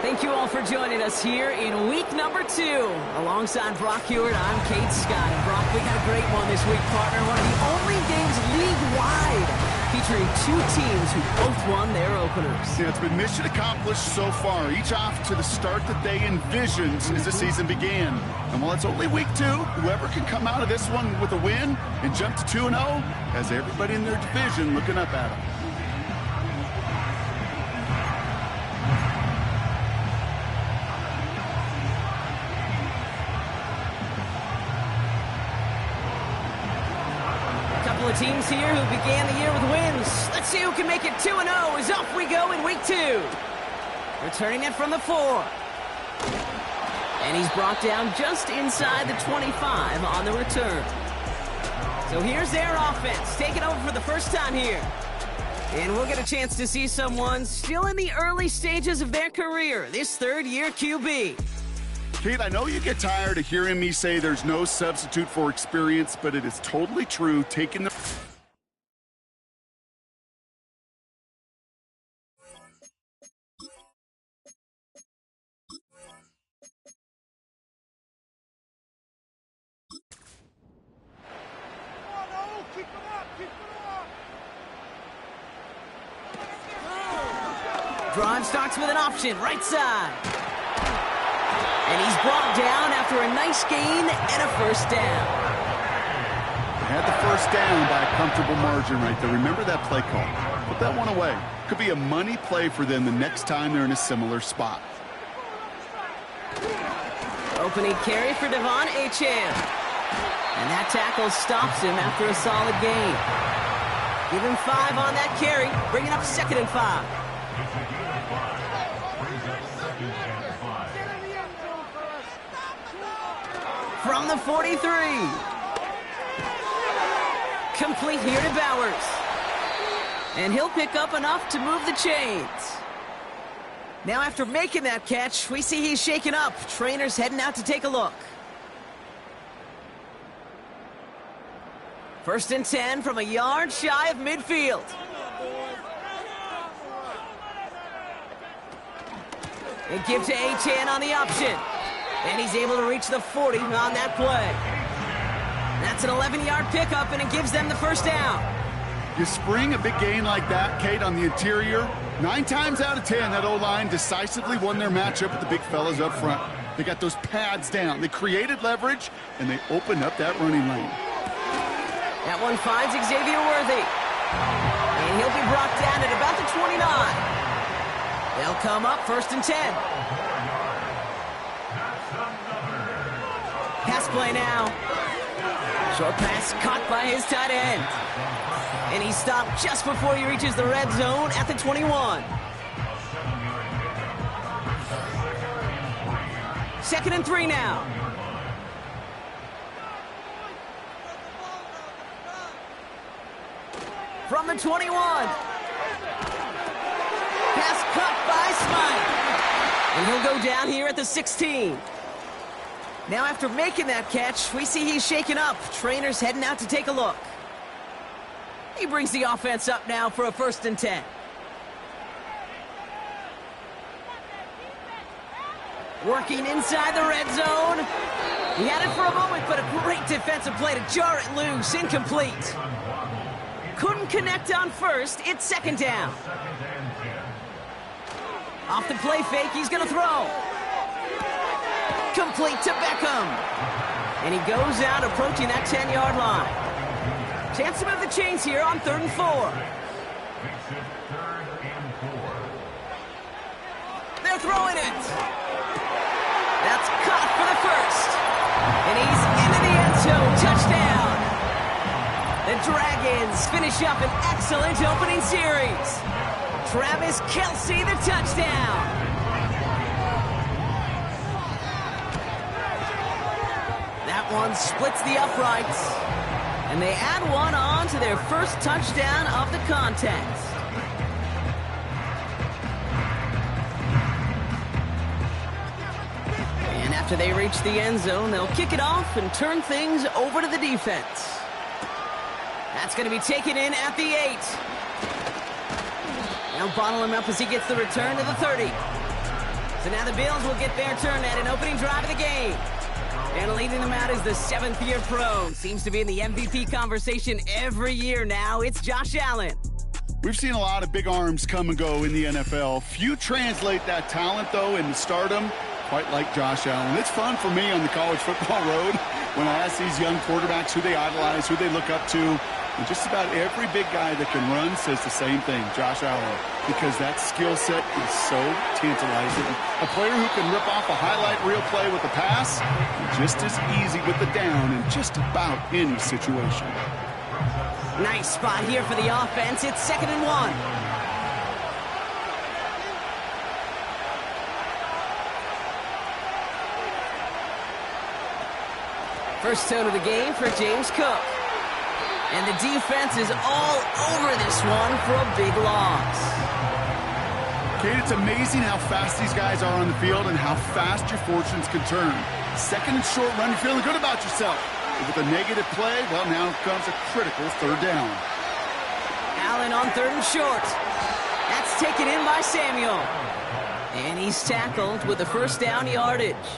Thank you all for joining us here in week number 2. Alongside Brock Hewitt, I'm Kate Scott. And Brock, we got a great one this week, partner. One of the only games league-wide featuring 2 teams who both won their openers. Yeah, it's been mission accomplished so far, each off to the start that they envisioned as the season began. And while it's only week 2, whoever can come out of this one with a win and jump to 2-0 has everybody in their division looking up at them. Couple of teams here who began the year with wins. Let's see who can make it 2-0 as off we go in week 2. Returning it from the 4. And he's brought down just inside the 25 on the return. So here's their offense, taking over for the first time here. And we'll get a chance to see someone still in the early stages of their career, this third-year QB. Kate, I know you get tired of hearing me say there's no substitute for experience, but it is totally true. Taking the... Drawn starts with an option, right side. And he's brought down after a nice gain and a first down. Had the first down by a comfortable margin right there. Remember that play call. Put that one away. Could be a money play for them the next time they're in a similar spot. Opening carry for Devon Achane. And that tackle stops him after a solid gain. Give him 5 on that carry, bringing up 2nd and 5. From the 43. Complete here to Bowers. And he'll pick up enough to move the chains. Now after making that catch, we see he's shaken up. Trainer's heading out to take a look. 1st and 10 from a yard shy of midfield. And give to Achane on the option. And he's able to reach the 40 on that play. That's an 11-yard pickup, and it gives them the first down. You spring a big gain like that, Kate, on the interior. 9 times out of 10, that O-line decisively won their matchup with the big fellas up front. They got those pads down. They created leverage, and they opened up that running lane. That one finds Xavier Worthy. And he'll be brought down at about the 29. They'll come up 1st and 10. Pass play now. Short pass caught by his tight end. And he stopped just before he reaches the red zone at the 21. 2nd and 3 now. From the 21. Pass caught by Smythe. And he'll go down here at the 16. Now after making that catch, we see he's shaken up. Trainer's heading out to take a look. He brings the offense up now for a 1st and 10. Working inside the red zone. He had it for a moment, but a great defensive play to jar it loose. Incomplete. Couldn't connect on 1st. It's 2nd down. Off the play fake, he's going to throw. Complete to Beckham. And he goes out approaching that 10-yard line. Chance to move the chains here on 3rd and 4. They're throwing it. That's caught for the 1st. And he's into the end zone. Touchdown. The Dragons finish up an excellent opening series. Travis Kelce, the touchdown. That one splits the uprights. And they add one on to their first touchdown of the contest. And after they reach the end zone, they'll kick it off and turn things over to the defense. That's going to be taken in at the 8. They'll bottle him up as he gets the return to the 30. So now the Bills will get their turn at an opening drive of the game. And leading them out is the 7th-year pro. Seems to be in the MVP conversation every year now. It's Josh Allen. We've seen a lot of big arms come and go in the NFL. Few translate that talent, though, into stardom, quite like Josh Allen. It's fun for me on the college football road when I ask these young quarterbacks who they idolize, who they look up to. And just about every big guy that can run says the same thing, Josh Allen, because that skill set is so tantalizing. A player who can rip off a highlight reel play with a pass, just as easy with the down in just about any situation. Nice spot here for the offense. It's 2nd and 1. First tone of the game for James Cook. And the defense is all over this one for a big loss. Kate, it's amazing how fast these guys are on the field and how fast your fortunes can turn. 2nd and short run, you're feeling good about yourself. But with a negative play, well, now comes a critical 3rd down. Allen on 3rd and short. That's taken in by Samuel. And he's tackled with the 1st down yardage.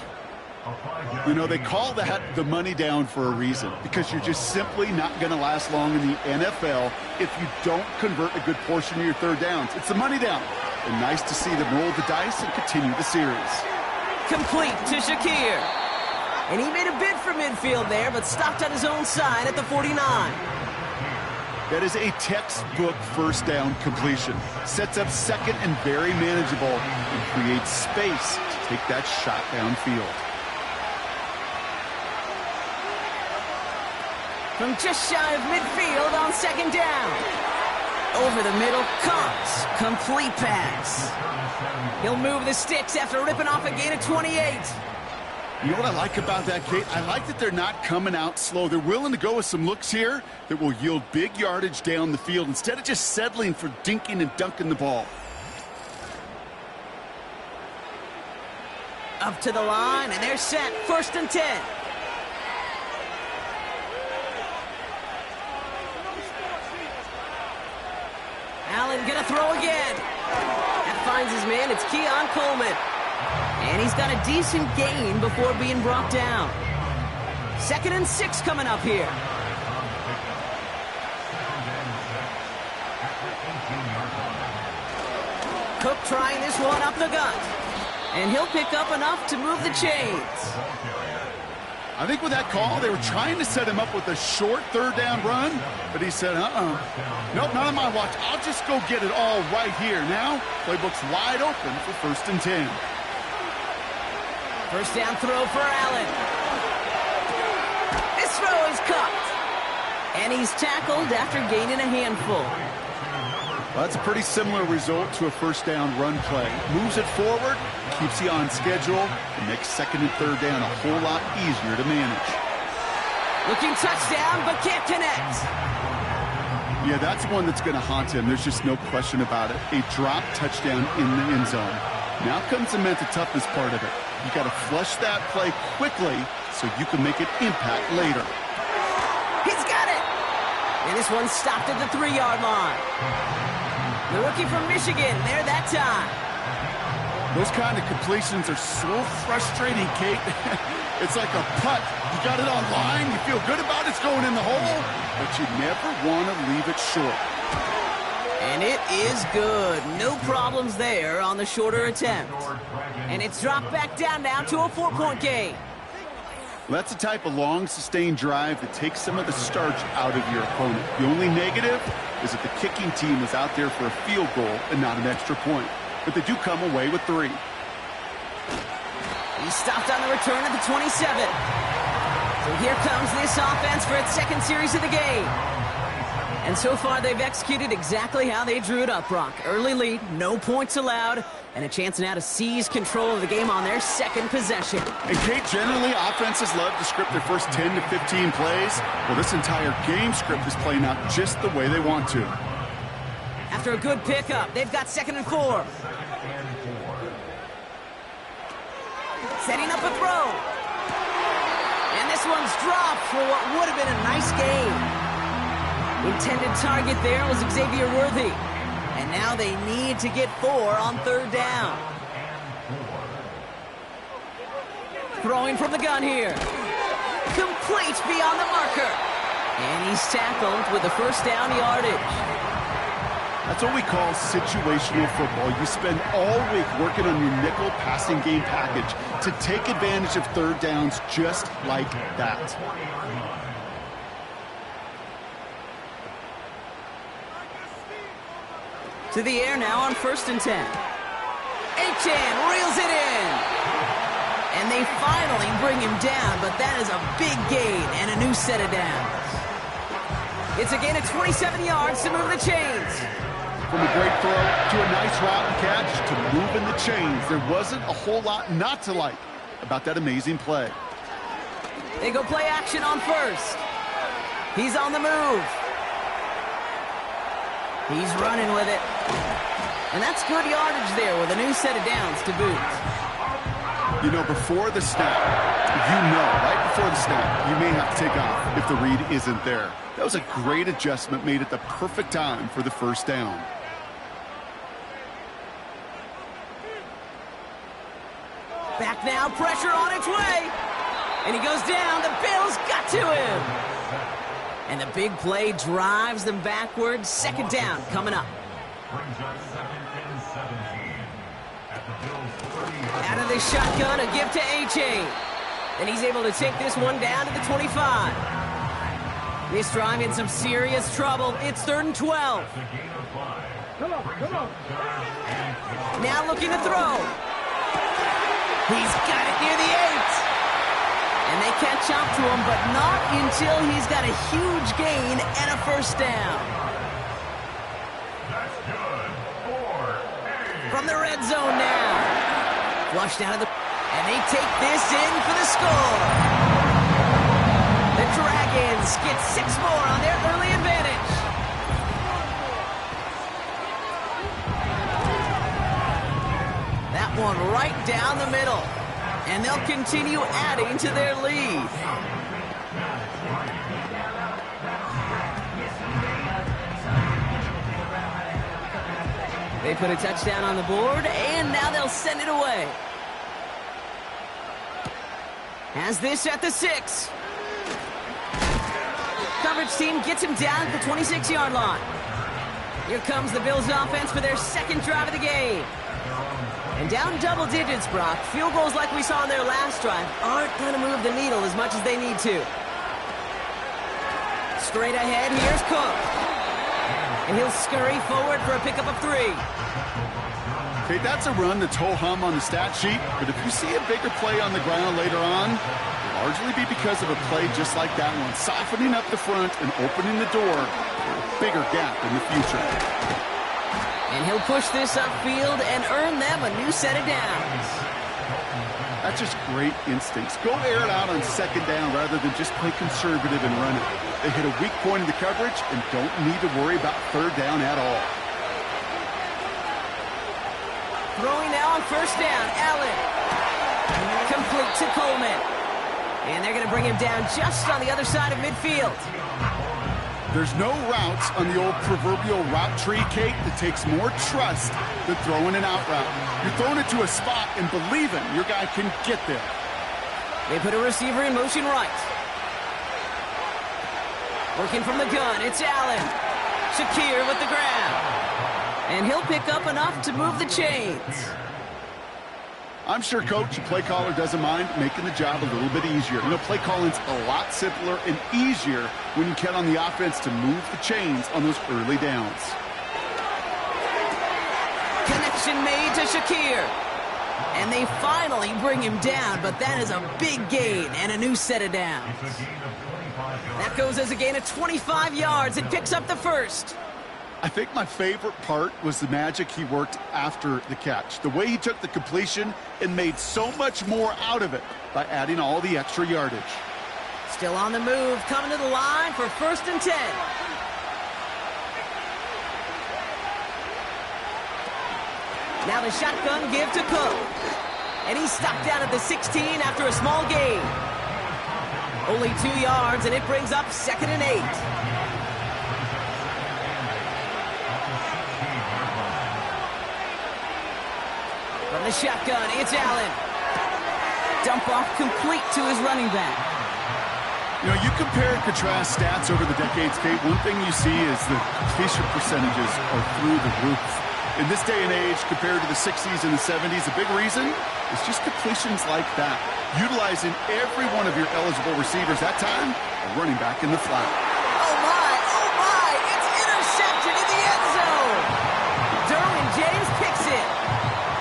You know, they call that the money down for a reason, because you're just simply not going to last long in the NFL if you don't convert a good portion of your 3rd downs. It's the money down. And nice to see them roll the dice and continue the series. Complete to Shakir. And he made a bid for midfield there, but stopped on his own side at the 49. That is a textbook 1st down completion. Sets up 2nd and very manageable and creates space to take that shot downfield. From just shy of midfield on 2nd down. Over the middle, comes. Complete pass. He'll move the sticks after ripping off a gain of 28. You know what I like about that, Kate? I like that they're not coming out slow. They're willing to go with some looks here that will yield big yardage down the field instead of just settling for dinking and dunking the ball. Up to the line, and they're set. 1st and 10. Allen gonna throw again. That finds his man. It's Keon Coleman. And he's got a decent gain before being brought down. 2nd and 6 coming up here. Cook trying this one up the gut. And he'll pick up enough to move the chains. I think with that call, they were trying to set him up with a short 3rd down run, but he said, nope, not on my watch. I'll just go get it all right here. Now, playbook's wide open for 1st and 10. 1st down throw for Allen. This throw is caught. And he's tackled after gaining a handful. Well, that's a pretty similar result to a 1st down run play. Moves it forward, keeps you on schedule, and makes 2nd and 3rd down a whole lot easier to manage. Looking touchdown, but can't connect. Yeah, that's one that's going to haunt him. There's just no question about it. A drop touchdown in the end zone. Now comes the mental toughness part of it. You got to flush that play quickly so you can make an impact later. He's got it! And this one stopped at the 3-yard line. The rookie from Michigan, there that time. Those kind of completions are so frustrating, Kate. It's like a putt. You got it on line, you feel good about it's going in the hole, but you never want to leave it short. And it is good. No problems there on the shorter attempt. And it's dropped back down now to a 4-point game. Well, that's the type of long, sustained drive that takes some of the starch out of your opponent. The only negative is that the kicking team is out there for a field goal and not an extra point. But they do come away with 3. He stopped on the return at the 27. So here comes this offense for its 2nd series of the game. And so far, they've executed exactly how they drew it up, Brock. Early lead, no points allowed, and a chance now to seize control of the game on their 2nd possession. And Kate, generally, offenses love to script their first 10 to 15 plays. Well, this entire game script is playing out just the way they want to. After a good pickup, they've got 2nd and 4. Setting up a throw. And this one's dropped for what would have been a nice gain. Intended target there was Xavier Worthy. And now they need to get 4 on 3rd down. Throwing from the gun here. Complete beyond the marker. And he's tackled with the first down yardage. That's what we call situational football. You spend all week working on your nickel passing game package to take advantage of third downs just like that. To the air now on 1st and 10. Achane reels it in. And they finally bring him down, but that is a big gain and a new set of downs. It's a gain of 27 yards to move the chains. From a great throw to a nice route and catch to moving the chains. There wasn't a whole lot not to like about that amazing play. They go play action on 1st. He's on the move. He's running with it. And that's good yardage there with a new set of downs to boot. You know, before the snap, right before the snap, you may have to take off if the read isn't there. That was a great adjustment made at the perfect time for the first down. Back now, pressure on its way. And he goes down. The Bills got to him. And the big play drives them backwards. Second down coming up. Out of the shotgun, a give to Achane. And he's able to take this one down to the 25. This drive in some serious trouble. It's 3rd and 12. Come on. Now looking to throw. He's got it near the 8. And they catch up to him, but not until he's got a huge gain and a first down. From the red zone now. Flushed out of the... And they take this in for the score. The Dragons get 6 more on their early advantage. That one right down the middle. And they'll continue adding to their lead. They put a touchdown on the board, and now they'll send it away. Has this at the 6. Coverage team gets him down at the 26-yard line. Here comes the Bills offense for their second drive of the game. And down double digits, Brock. Field goals like we saw in their last drive aren't going to move the needle as much as they need to. Straight ahead, here's Cook. And he'll scurry forward for a pickup of 3. Okay, that's a run that's ho-hum on the stat sheet, but if you see a bigger play on the ground later on, it'll largely be because of a play just like that one, softening up the front and opening the door for a bigger gap in the future. And he'll push this upfield and earn them a new set of downs. That's just great instincts. Go air it out on second down rather than just play conservative and run it. They hit a weak point in the coverage and don't need to worry about third down at all. Throwing now on first down, Allen. Complete to Coleman. And they're going to bring him down just on the other side of midfield. There's no routes on the old proverbial route tree, Kate, that takes more trust than throwing an out route. You're throwing it to a spot and believing your guy can get there. They put a receiver in motion right. Working from the gun, it's Allen. Shakir with the grab. And he'll pick up enough to move the chains. I'm sure coach and play caller doesn't mind making the job a little bit easier. You know, play calling's a lot simpler and easier when you count on the offense to move the chains on those early downs. Connection made to Shakir. And they finally bring him down, but that is a big gain and a new set of downs. That goes as a gain of 25 yards. It picks up the first. I think my favorite part was the magic he worked after the catch. The way he took the completion and made so much more out of it by adding all the extra yardage. Still on the move, coming to the line for 1st and 10. Now the shotgun give to Cook. And he's stopped down at the 16 after a small gain. Only 2 yards, and it brings up 2nd and 8. From the shotgun, it's Allen. dump off complete to his running back. You know, you compare and contrast stats over the decades, Kate. One thing you see is the completion percentages are through the roof. In this day and age, compared to the 60s and the 70s, a big reason is just completions like that. Utilizing every one of your eligible receivers that time, a running back in the flat. Oh my, it's intercepted in the end zone. Derwin James picks it.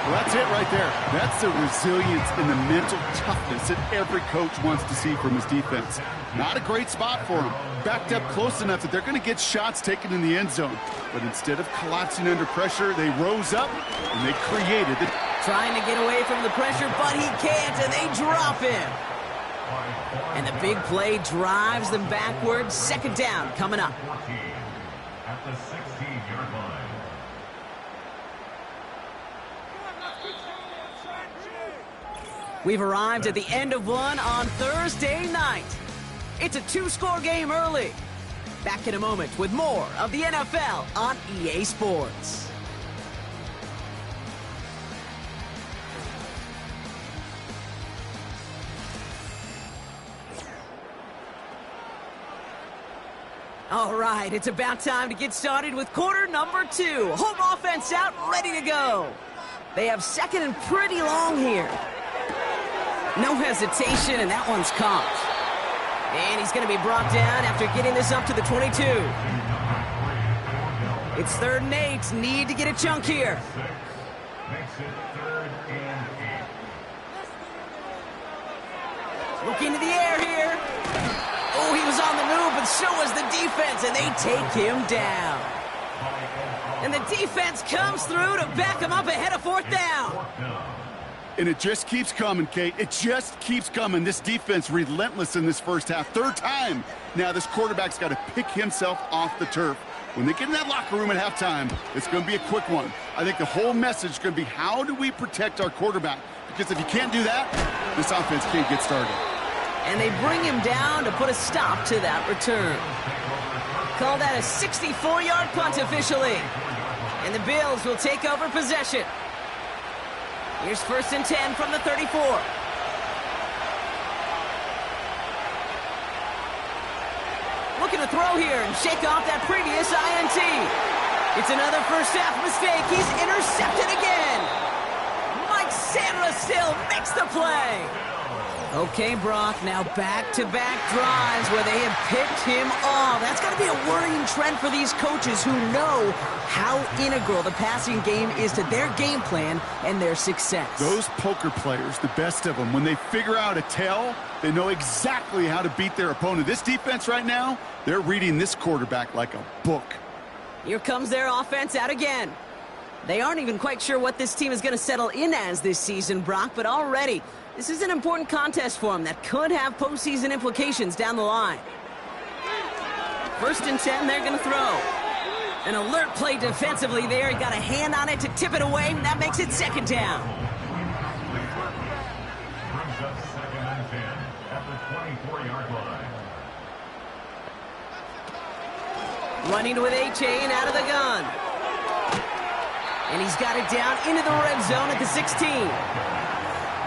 Well, that's it right there. That's the resilience and the mental toughness that every coach wants to see from his defense. Not a great spot for him. Backed up close enough that they're going to get shots taken in the end zone. But instead of collapsing under pressure, they rose up and they created the... Trying to get away from the pressure, but he can't, and they drop him. And the big play drives them backwards. Second down coming up. At the 16-yard line. We've arrived at the end of one on Thursday night. It's a two-score game early. Back in a moment with more of the NFL on EA Sports. All right, it's about time to get started with quarter number 2. Home offense out, ready to go. They have second and pretty long here. No hesitation, and that one's caught. And he's going to be brought down after getting this up to the 22. It's 3rd and 8. Need to get a chunk here. Makes it 3rd and 8. Look into the air here. Oh, he was on the move, but so was the defense, and they take him down. And the defense comes through to back him up ahead of 4th down. And it just keeps coming, Kate. It just keeps coming. This defense relentless in this first half. 3rd time. Now this quarterback's got to pick himself off the turf. When they get in that locker room at halftime, it's going to be a quick one. I think the whole message is going to be, how do we protect our quarterback? Because if you can't do that, this offense can't get started. And they bring him down to put a stop to that return. Call that a 64-yard punt officially. And the Bills will take over possession. Here's 1st and 10 from the 34. Looking to throw here and shake off that previous INT. It's another first half mistake. He's intercepted again. Mike Sandler still makes the play. Okay, Brock, now back-to-back drives where they have picked him off. That's got to be a worrying trend for these coaches who know how integral the passing game is to their game plan and their success. Those poker players, the best of them, when they figure out a tell, they know exactly how to beat their opponent. This defense right now, they're reading this quarterback like a book. Here comes their offense out again. They aren't even quite sure what this team is going to settle in as this season, Brock, but already this is an important contest for them that could have postseason implications down the line. 1st and 10, they're going to throw. An alert play defensively there. He got a hand on it to tip it away, and that makes it 2nd down. Brings up 2nd and 10 at the 24-yard line. Running with A-Chain out of the gun. And he's got it down into the red zone at the 16.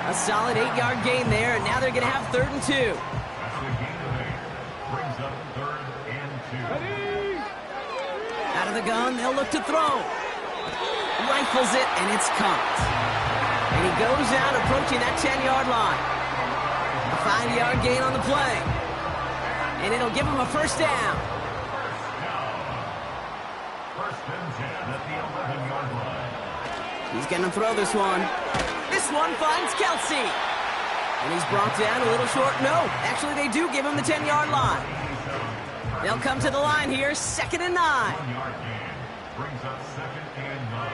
A solid 8-yard gain there, and now they're going to have 3rd and 2. That's a gain of 8. Brings up 3rd and 2. Out of the gun, they'll look to throw. Rifles it, and it's caught. And he goes out approaching that 10-yard line. A 5-yard gain on the play. And it'll give him a 1st down. First and 10 at the 11-yard line. He's going to throw this one. This one finds Kelsey. And he's brought down a little short. No, actually they do give him the 10-yard line. They'll come to the line here, 2nd and 9. 1-yard gain. Brings up 2nd and 9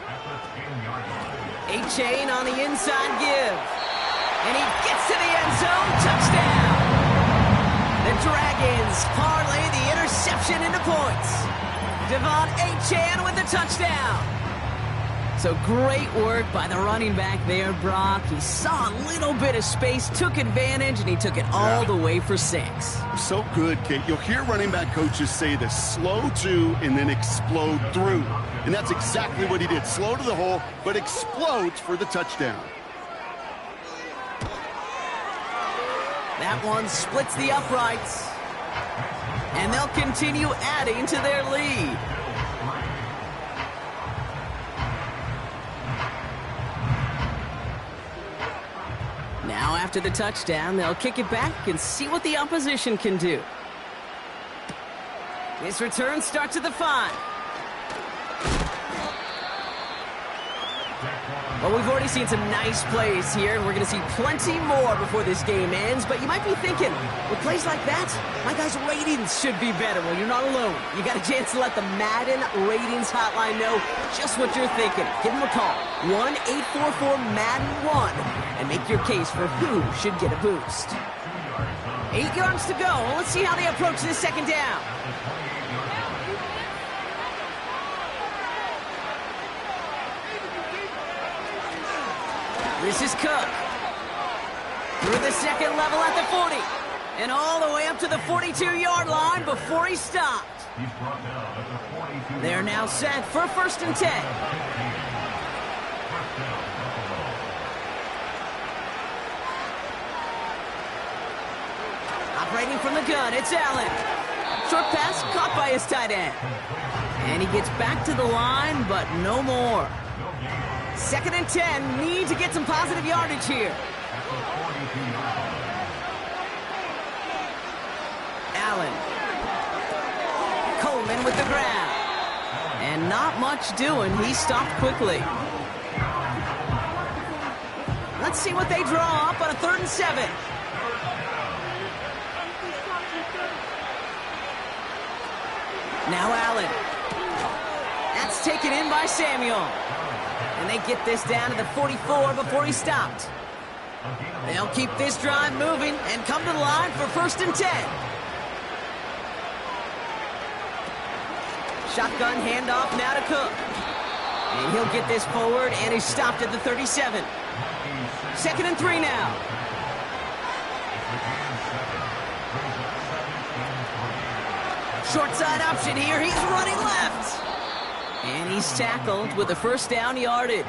at the 10-yard line. A-Chain on the inside give. And he gets to the end zone. Touchdown. The Dragons parlay the interception into points. Devon A-Chain with the touchdown. So great work by the running back there, Brock. He saw a little bit of space, took advantage, and he took it all the way for 6. So good, Kate. You'll hear running back coaches say this: slow to and then explode through. And that's exactly what he did. Slow to the hole, but explodes for the touchdown. That one splits the uprights. And they'll continue adding to their lead. Now after the touchdown, they'll kick it back and see what the opposition can do. This return starts at the 5. Well, we've already seen some nice plays here, and we're going to see plenty more before this game ends. But you might be thinking, with plays like that, my guys' ratings should be better. Well, you're not alone. You got a chance to let the Madden Ratings Hotline know just what you're thinking. Give them a call, 1-844-MADDEN-1, and make your case for who should get a boost. 8 yards to go. Let's see how they approach this second down. This is Cook. Through the second level at the 40. And all the way up to the 42-yard line before he stopped. They're now set for 1st and 10. Operating from the gun, it's Allen. Short pass caught by his tight end. And he gets back to the line, but no more. 2nd and 10, need to get some positive yardage here. Allen. Coleman with the grab. And not much doing. He stopped quickly. Let's see what they draw up on a 3rd and 7. Now Allen. That's taken in by Samuel. And they get this down to the 44 before he stopped. They'll keep this drive moving and come to the line for 1st and 10. Shotgun handoff now to Cook. And he'll get this forward, and he's stopped at the 37. 2nd and 3 now. Short side option here. He's running left. And he's tackled with a 1st down yardage.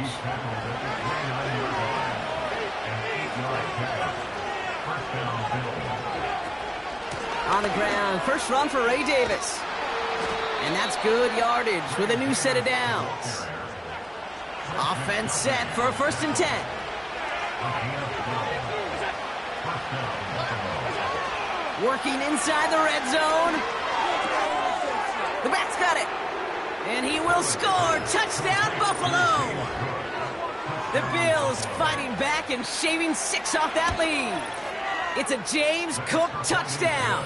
On the ground, 1st run for Ray Davis. And that's good yardage with a new set of downs. Offense set for a 1st and 10. Working inside the red zone. The back's got it. And he will score. Touchdown, Buffalo. The Bills fighting back and shaving 6 off that lead. It's a James Cook touchdown.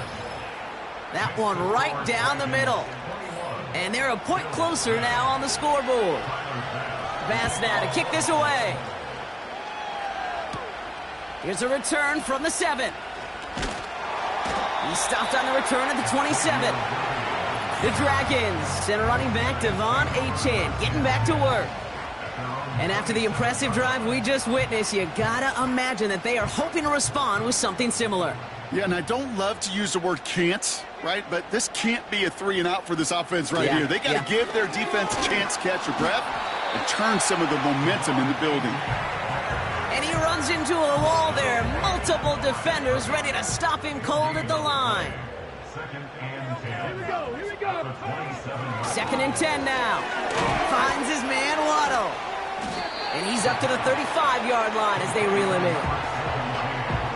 That one right down the middle. And they're a point closer now on the scoreboard. Pass now to kick this away. Here's a return from the 7. He stopped on the return at the 27. The Dragons and running back Devon Achane getting back to work. And after the impressive drive we just witnessed, you gotta imagine that they are hoping to respond with something similar. Yeah, and I don't love to use the word can't, right? But this can't be a 3 and out for this offense right here. They got to give their defense a chance to catch a breath and turn some of the momentum in the building. And he runs into a wall there. Multiple defenders ready to stop him cold at the line. 2nd and 10 now. Finds his man Waddle. And he's up to the 35-yard line as they reel him in.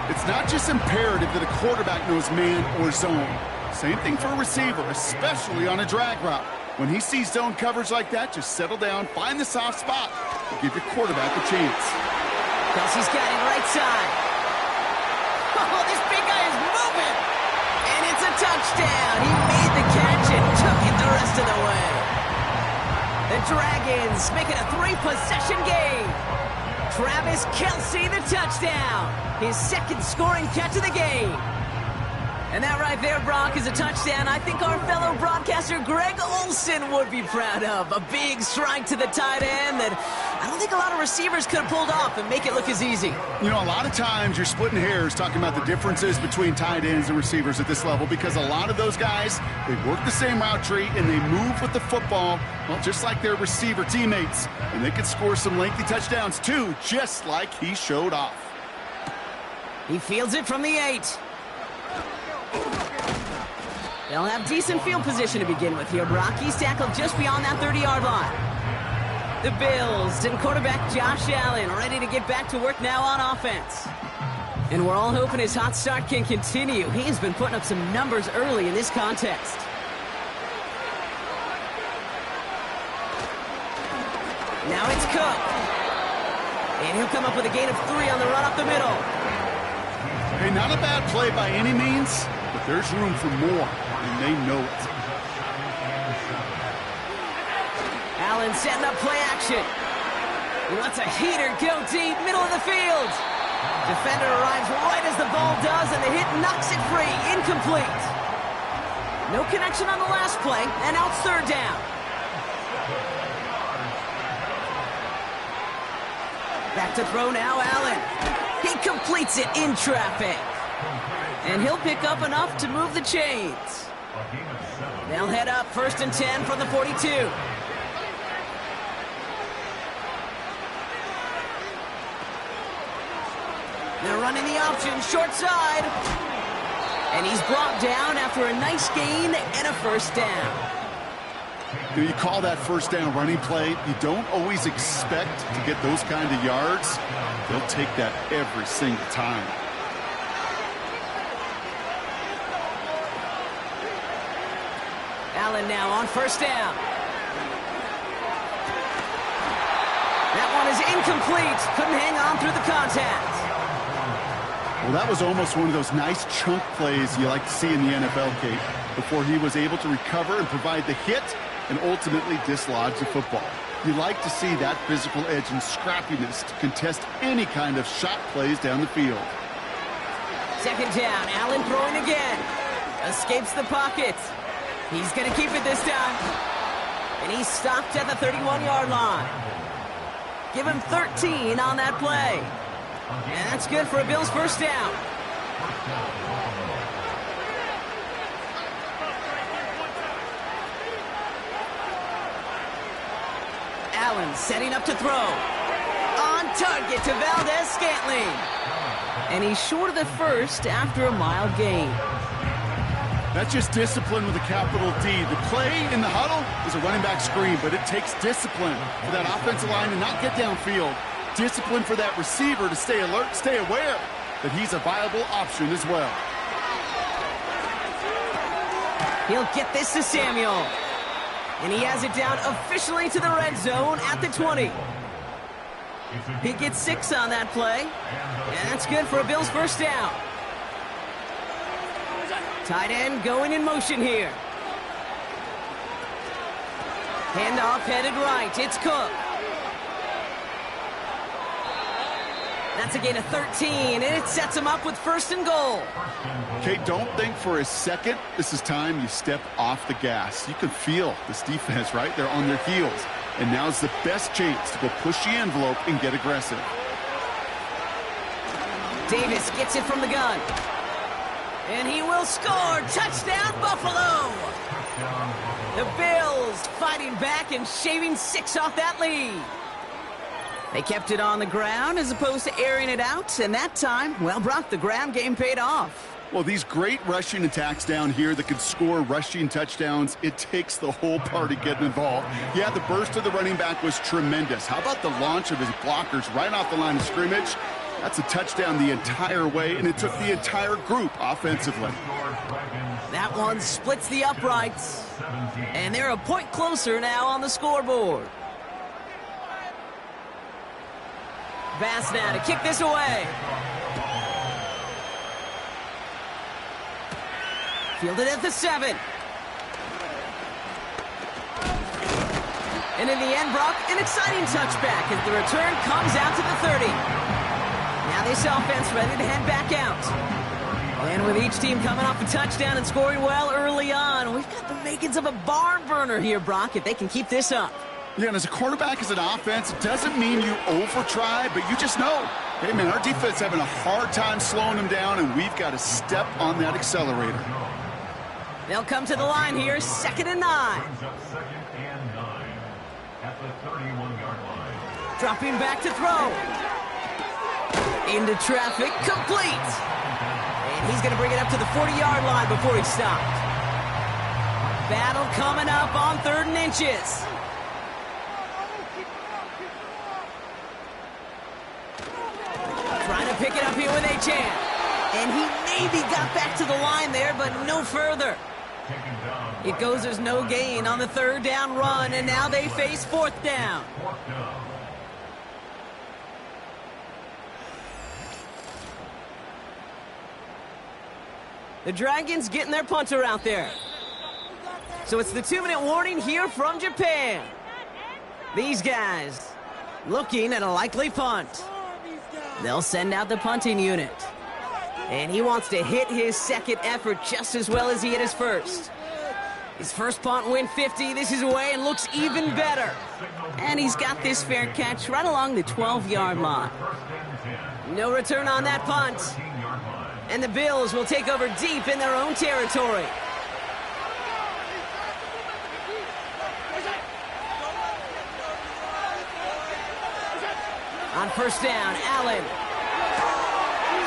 It's not just imperative that a quarterback knows man or zone. Same thing for a receiver, especially on a drag route. When he sees zone coverage like that, just settle down, find the soft spot, and give your quarterback a chance. Kelsey's got him right side. Oh, this big guy is moving. And it's a touchdown. He made the catch and took it the rest of the way. The Dragons make it a 3-possession game. Travis Kelce, the touchdown. His 2nd scoring catch of the game. And that right there, Brock, is a touchdown I think our fellow broadcaster Greg Olsen would be proud of. A big strike to the tight end that I don't think a lot of receivers could have pulled off and make it look as easy. You know, a lot of times you're splitting hairs talking about the differences between tight ends and receivers at this level because a lot of those guys, they work the same route tree and they move with the football, well, just like their receiver teammates. And they can score some lengthy touchdowns too, just like he showed off. He fields it from the 8. They'll have decent field position to begin with here, Brock. He's tackled just beyond that 30-yard line. The Bills and quarterback Josh Allen ready to get back to work now on offense. And we're all hoping his hot start can continue. He has been putting up some numbers early in this contest. Now it's Cook. And he'll come up with a gain of 3 on the run up the middle. Hey, not a bad play by any means, but there's room for more, and they know it. Allen setting up play action. He lets a heater go deep, middle of the field. Defender arrives right as the ball does, and the hit knocks it free. Incomplete. No connection on the last play, and now it's 3rd down. Back to throw now, Allen. He completes it in traffic. And he'll pick up enough to move the chains. They'll head up 1st and 10 from the 42. They're running the option, short side. And he's brought down after a nice gain and a 1st down. You call that 1st down running play. You don't always expect to get those kind of yards. They'll take that every single time. Allen now on 1st down. That one is incomplete. Couldn't hang on through the contact. Well, that was almost one of those nice chunk plays you like to see in the NFL, Kate, before he was able to recover and provide the hit and ultimately dislodge the football. You like to see that physical edge and scrappiness to contest any kind of shot plays down the field. 2nd down, Allen throwing again. Escapes the pocket. He's going to keep it this time. And he's stopped at the 31-yard line. Give him 13 on that play. And that's good for a Bills 1st down. Allen setting up to throw. On target to Valdez-Scantling. And he's short of the 1st after a mild gain. That's just discipline with a capital D. The play in the huddle is a running back screen, but it takes discipline for that offensive line to not get downfield. Discipline for that receiver to stay alert, stay aware that he's a viable option as well. He'll get this to Samuel. And he has it down officially to the red zone at the 20. He gets 6 on that play. And that's good for a Bills 1st down. Tight end going in motion here. Handoff headed right. It's Cook. That's a gain of 13, and it sets him up with 1st and goal. Okay, don't think for a second this is time you step off the gas. You can feel this defense, right? They're on their heels. And now's the best chance to go push the envelope and get aggressive. Davis gets it from the gun. And he will score. Touchdown, Buffalo! The Bills fighting back and shaving 6 off that lead. They kept it on the ground as opposed to airing it out, and that time, well, Brock, the ground game paid off. Well, these great rushing attacks down here that can score rushing touchdowns, it takes the whole party getting involved. Yeah, the burst of the running back was tremendous. How about the launch of his blockers right off the line of scrimmage? That's a touchdown the entire way, and it took the entire group offensively. That one splits the uprights, and they're a point closer now on the scoreboard. Bass now to kick this away. Fielded at the 7. And in the end, Brock, an exciting touchback as the return comes out to the 30. Now this offense ready to head back out. And with each team coming off a touchdown and scoring well early on, we've got the makings of a barn burner here, Brock, if they can keep this up. Yeah, and as a quarterback, as an offense, it doesn't mean you over-try, but you just know, hey, man, our defense having a hard time slowing them down, and we've got to step on that accelerator. They'll come to the line here, 2nd and 9. Dropping back to throw. Into traffic, complete. And he's going to bring it up to the 40-yard line before he's stopped. Battle coming up on 3rd and inches. Trying to pick it up here with Achan. And he maybe got back to the line there, but no further. It goes as no gain on the 3rd down run, and now they face 4th down. The Dragons getting their punter out there. So it's the 2-minute warning here from Japan. These guys looking at a likely punt. They'll send out the punting unit. And he wants to hit his second effort just as well as he hit his first. His first punt went 50. This is away and looks even better. And he's got this fair catch right along the 12-yard line. No return on that punt. And the Bills will take over deep in their own territory. On 1st down, Allen.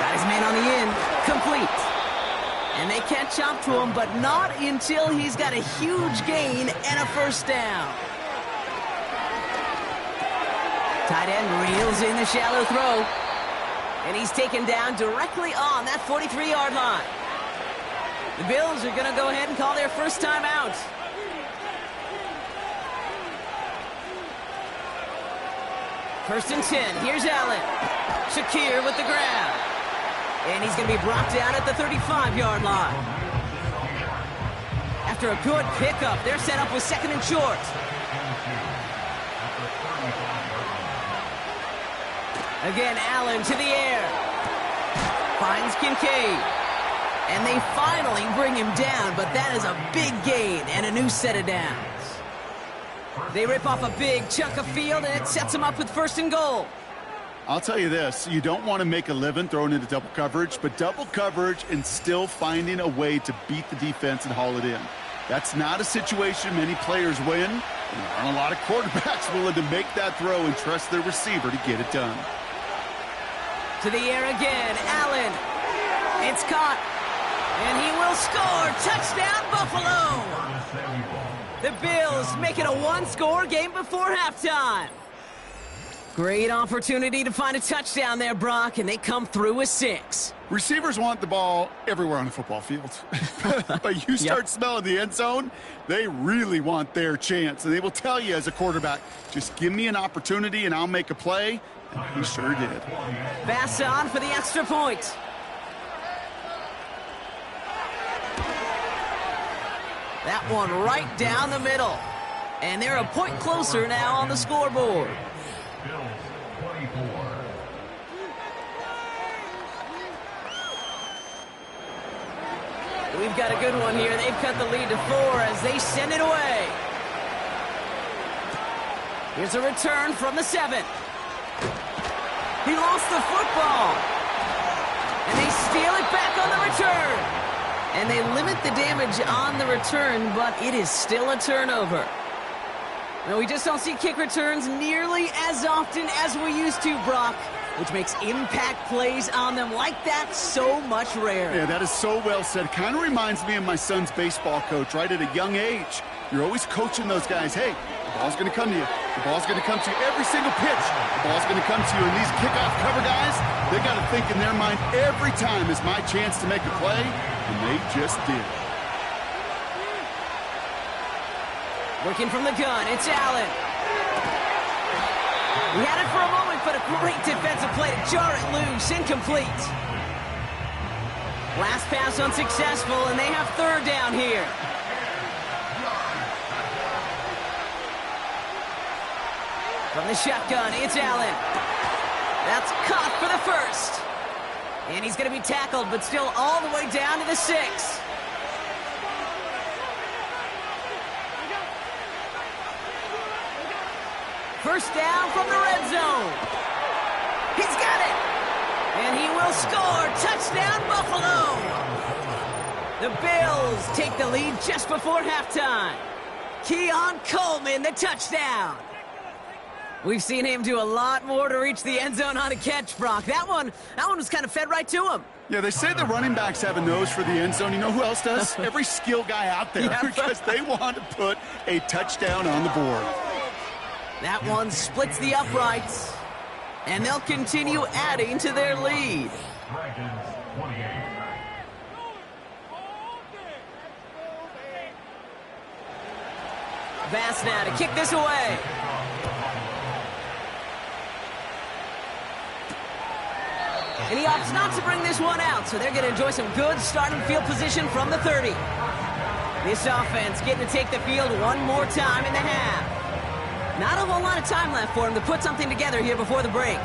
Got his man on the end. Complete. And they catch up to him, but not until he's got a huge gain and a 1st down. Tight end reels in the shallow throw. And he's taken down directly on that 43-yard line. The Bills are going to go ahead and call their first timeout. First and 10. Here's Allen. Shakir with the grab. And he's going to be brought down at the 35-yard line. After a good pickup, they're set up with 2nd and short. Again, Allen to the air. Finds Kincaid. And they finally bring him down, but that is a big gain and a new set of downs. They rip off a big chunk of field, and it sets them up with 1st and goal. I'll tell you this, you don't want to make a living throwing into double coverage, but double coverage and still finding a way to beat the defense and haul it in. That's not a situation many players win. There aren't a lot of quarterbacks willing to make that throw and trust their receiver to get it done. To the air again, Allen. It's caught. And he will score. Touchdown, Buffalo. The Bills make it a 1-score game before halftime. Great opportunity to find a touchdown there, Brock, and they come through with 6. Receivers want the ball everywhere on the football field. But you start smelling the end zone, they really want their chance. And they will tell you as a quarterback, just give me an opportunity and I'll make a play. And he sure did. Pass on for the extra point. That one right down the middle. And they're a point closer now on the scoreboard. We've got a good one here. They've cut the lead to 4 as they send it away. Here's a return from the 7. He lost the football. And they steal it back on the return. And they limit the damage on the return, but it is still a turnover. Now, we just don't see kick returns nearly as often as we used to, Brock, which makes impact plays on them like that so much rarer. Yeah, that is so well said. Kind of reminds me of my son's baseball coach, right? At a young age, you're always coaching those guys, hey, the ball's going to come to you. The ball's going to come to you every single pitch. The ball's going to come to you. And these kickoff cover guys, they got to think in their mind every time is my chance to make a play, and they just did. Working from the gun, it's Allen. He had it for a moment, but a great defensive play to jar it loose. Incomplete. Last pass unsuccessful, and they have 3rd down here. From the shotgun, it's Allen. That's caught for the 1st. And he's going to be tackled, but still all the way down to the 6. First down from the red zone. He's got it. And he will score. Touchdown, Buffalo. The Bills take the lead just before halftime. Keon Coleman, the touchdown. We've seen him do a lot more to reach the end zone on a catch, Brock. That one was kind of fed right to him. Yeah, they say the running backs have a nose for the end zone. You know who else does? Every skill guy out there, Yeah. because they want to put a touchdown on the board. That one splits the uprights, and they'll continue adding to their lead. Dragons 28. Vast now to kick this away. And he opts not to bring this one out, so they're going to enjoy some good starting field position from the 30. This offense getting to take the field one more time in the half. Not a whole lot of time left for him to put something together here before the break.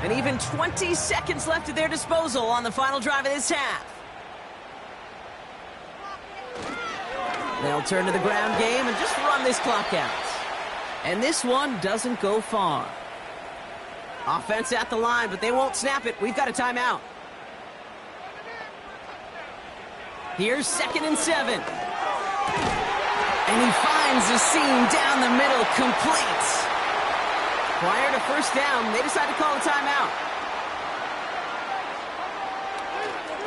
And even 20 seconds left at their disposal on the final drive of this half. They'll turn to the ground game and just run this clock out. And this one doesn't go far. Offense at the line, but they won't snap it. We've got a timeout. Here's 2nd and 7. And he finds the seam down the middle, complete. Prior to first down, they decide to call a timeout.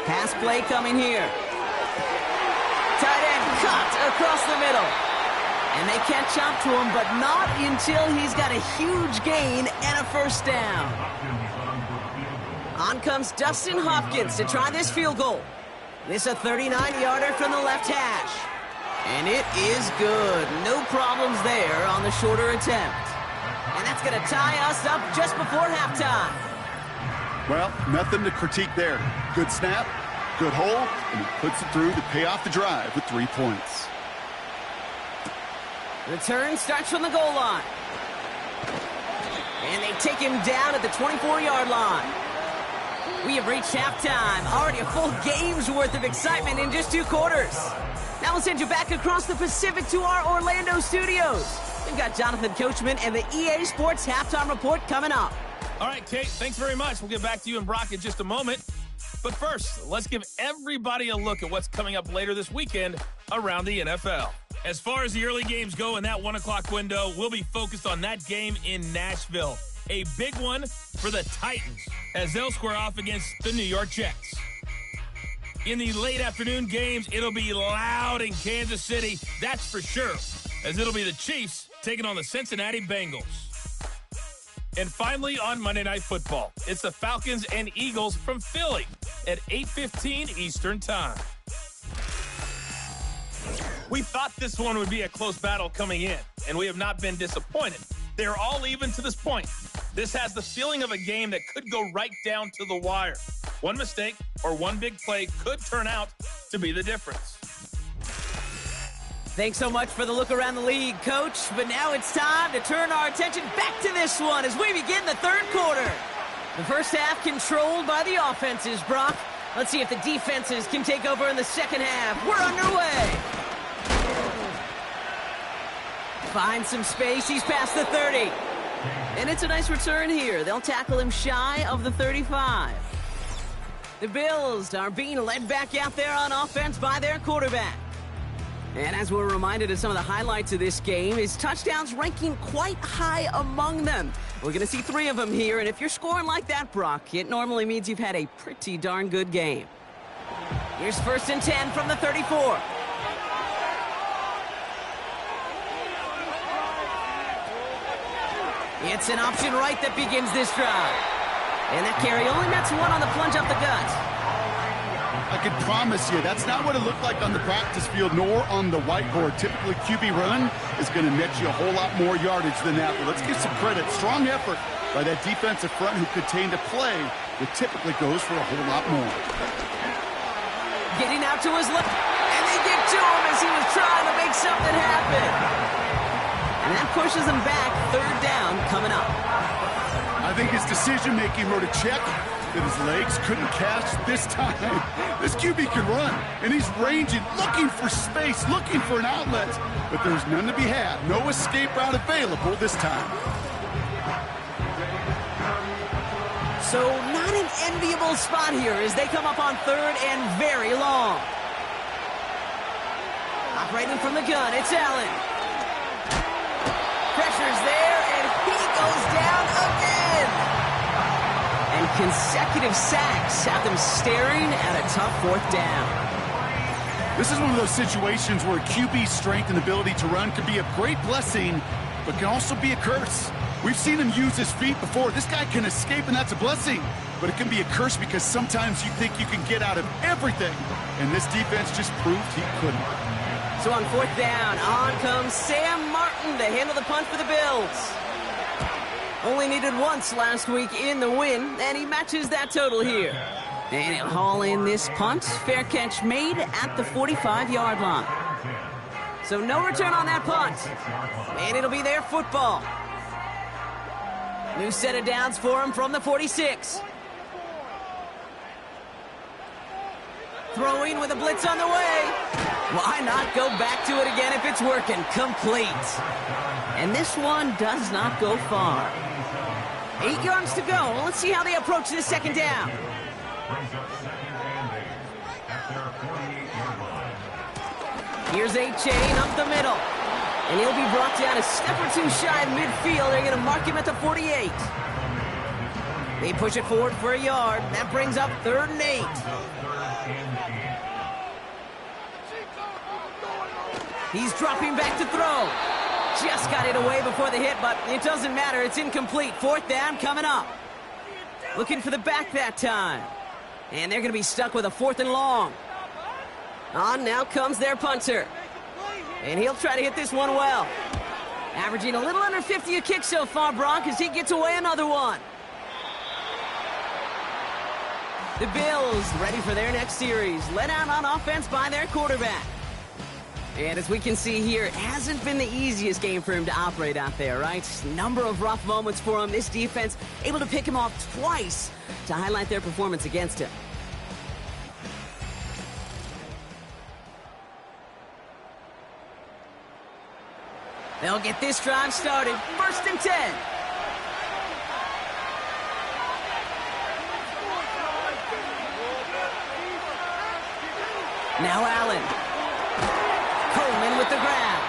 Pass play coming here. Tight end cut across the middle. And they catch up to him, but not until he's got a huge gain and a first down. On comes Dustin Hopkins to try this field goal. This a 39-yarder from the left hash. And it is good. No problems there on the shorter attempt. And that's going to tie us up just before halftime. Well, nothing to critique there. Good snap, good hold, and he puts it through to pay off the drive with 3 points. Return starts from the goal line. And they take him down at the 24-yard line. We have reached halftime. Already a full game's worth of excitement in just 2 quarters. Now we'll send you back across the Pacific to our Orlando studios. We've got Jonathan Coachman and the EA Sports Halftime Report coming up. All right, Kate, thanks very much. We'll get back to you and Brock in just a moment. But first, let's give everybody a look at what's coming up later this weekend around the NFL. As far as the early games go in that 1 o'clock window, we'll be focused on that game in Nashville. A big one for the Titans as they'll square off against the New York Jets. In the late afternoon games, it'll be loud in Kansas City, that's for sure, as it'll be the Chiefs taking on the Cincinnati Bengals. And finally, on Monday Night Football, it's the Falcons and Eagles from Philly at 8:15 Eastern Time. We thought this one would be a close battle coming in, and we have not been disappointed. They're all even to this point. This has the feeling of a game that could go right down to the wire. One mistake or one big play could turn out to be the difference. Thanks so much for the look around the league, Coach. But now it's time to turn our attention back to this one as we begin the third quarter. The first half controlled by the offenses, Brock. Let's see if the defenses can take over in the second half. We're underway. Finds some space. He's past the 30. And it's a nice return here. They'll tackle him shy of the 35. The Bills are being led back out there on offense by their quarterback. And as we're reminded of some of the highlights of this game, his touchdowns ranking quite high among them. We're going to see 3 of them here, and if you're scoring like that, Brock, it normally means you've had a pretty darn good game. Here's 1st and 10 from the 34. It's an option right that begins this drive. And that carry only nets 1 on the plunge up the gut. I can promise you, that's not what it looked like on the practice field, nor on the whiteboard. Typically, QB run is going to net you a whole lot more yardage than that. But let's give some credit. Strong effort by that defensive front who contained a play that typically goes for a whole lot more. Getting out to his left, and they get to him as he was trying to make something happen. And that pushes him back. 3rd down coming up. I think his decision-making wrote a check that his legs couldn't catch this time. This QB can run, and he's ranging, looking for space, looking for an outlet. But there's none to be had. No escape route available this time. So not an enviable spot here as they come up on 3rd and very long. Operating from the gun, it's Allen. Pressure's there. Consecutive sacks have them staring at a tough fourth down. This is one of those situations where QB's strength and ability to run could be a great blessing, but can also be a curse. We've seen him use his feet before. This guy can escape, and that's a blessing. But it can be a curse because sometimes you think you can get out of everything. And this defense just proved he couldn't. So on fourth down, on comes Sam Martin to handle the punt for the Bills. Only needed once last week in the win, and he matches that total here. And he'll haul in this punt. Fair catch made at the 45-yard line. So no return on that punt. And it'll be their football. New set of downs for him from the 46. Throwing with a blitz on the way. Why not go back to it again if it's working? Complete. And this one does not go far. 8 yards to go. Let's see how they approach this second down. Here's A-Chain up the middle. And he'll be brought down a step or two shy of midfield. They're going to mark him at the 48. They push it forward for a yard. That brings up 3rd and 8. He's dropping back to throw. Just got it away before the hit, but it doesn't matter. It's incomplete. 4th down coming up. Looking for the back that time. And they're going to be stuck with a 4th and long. On now comes their punter. And he'll try to hit this one well. Averaging a little under 50 a kick so far, Brock, as he gets away another one. The Bills ready for their next series. Led out on offense by their quarterback. And as we can see here, it hasn't been the easiest game for him to operate out there, right? Number of rough moments for him. This defense able to pick him off twice to highlight their performance against him. They'll get this drive started. 1st and 10. Now Allen. Coleman with the grab.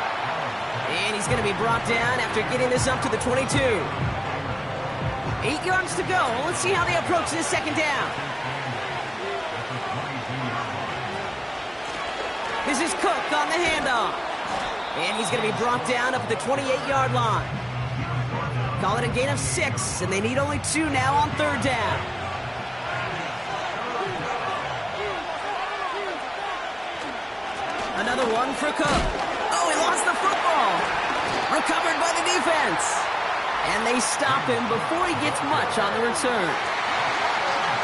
And he's going to be brought down after getting this up to the 22. 8 yards to go. Let's see how they approach this second down. This is Cook on the handoff. And he's going to be brought down up at the 28-yard line. Call it a gain of 6, and they need only 2 now on 3rd down. Another one for Cook. Oh, he lost the football. Recovered by the defense. And they stop him before he gets much on the return.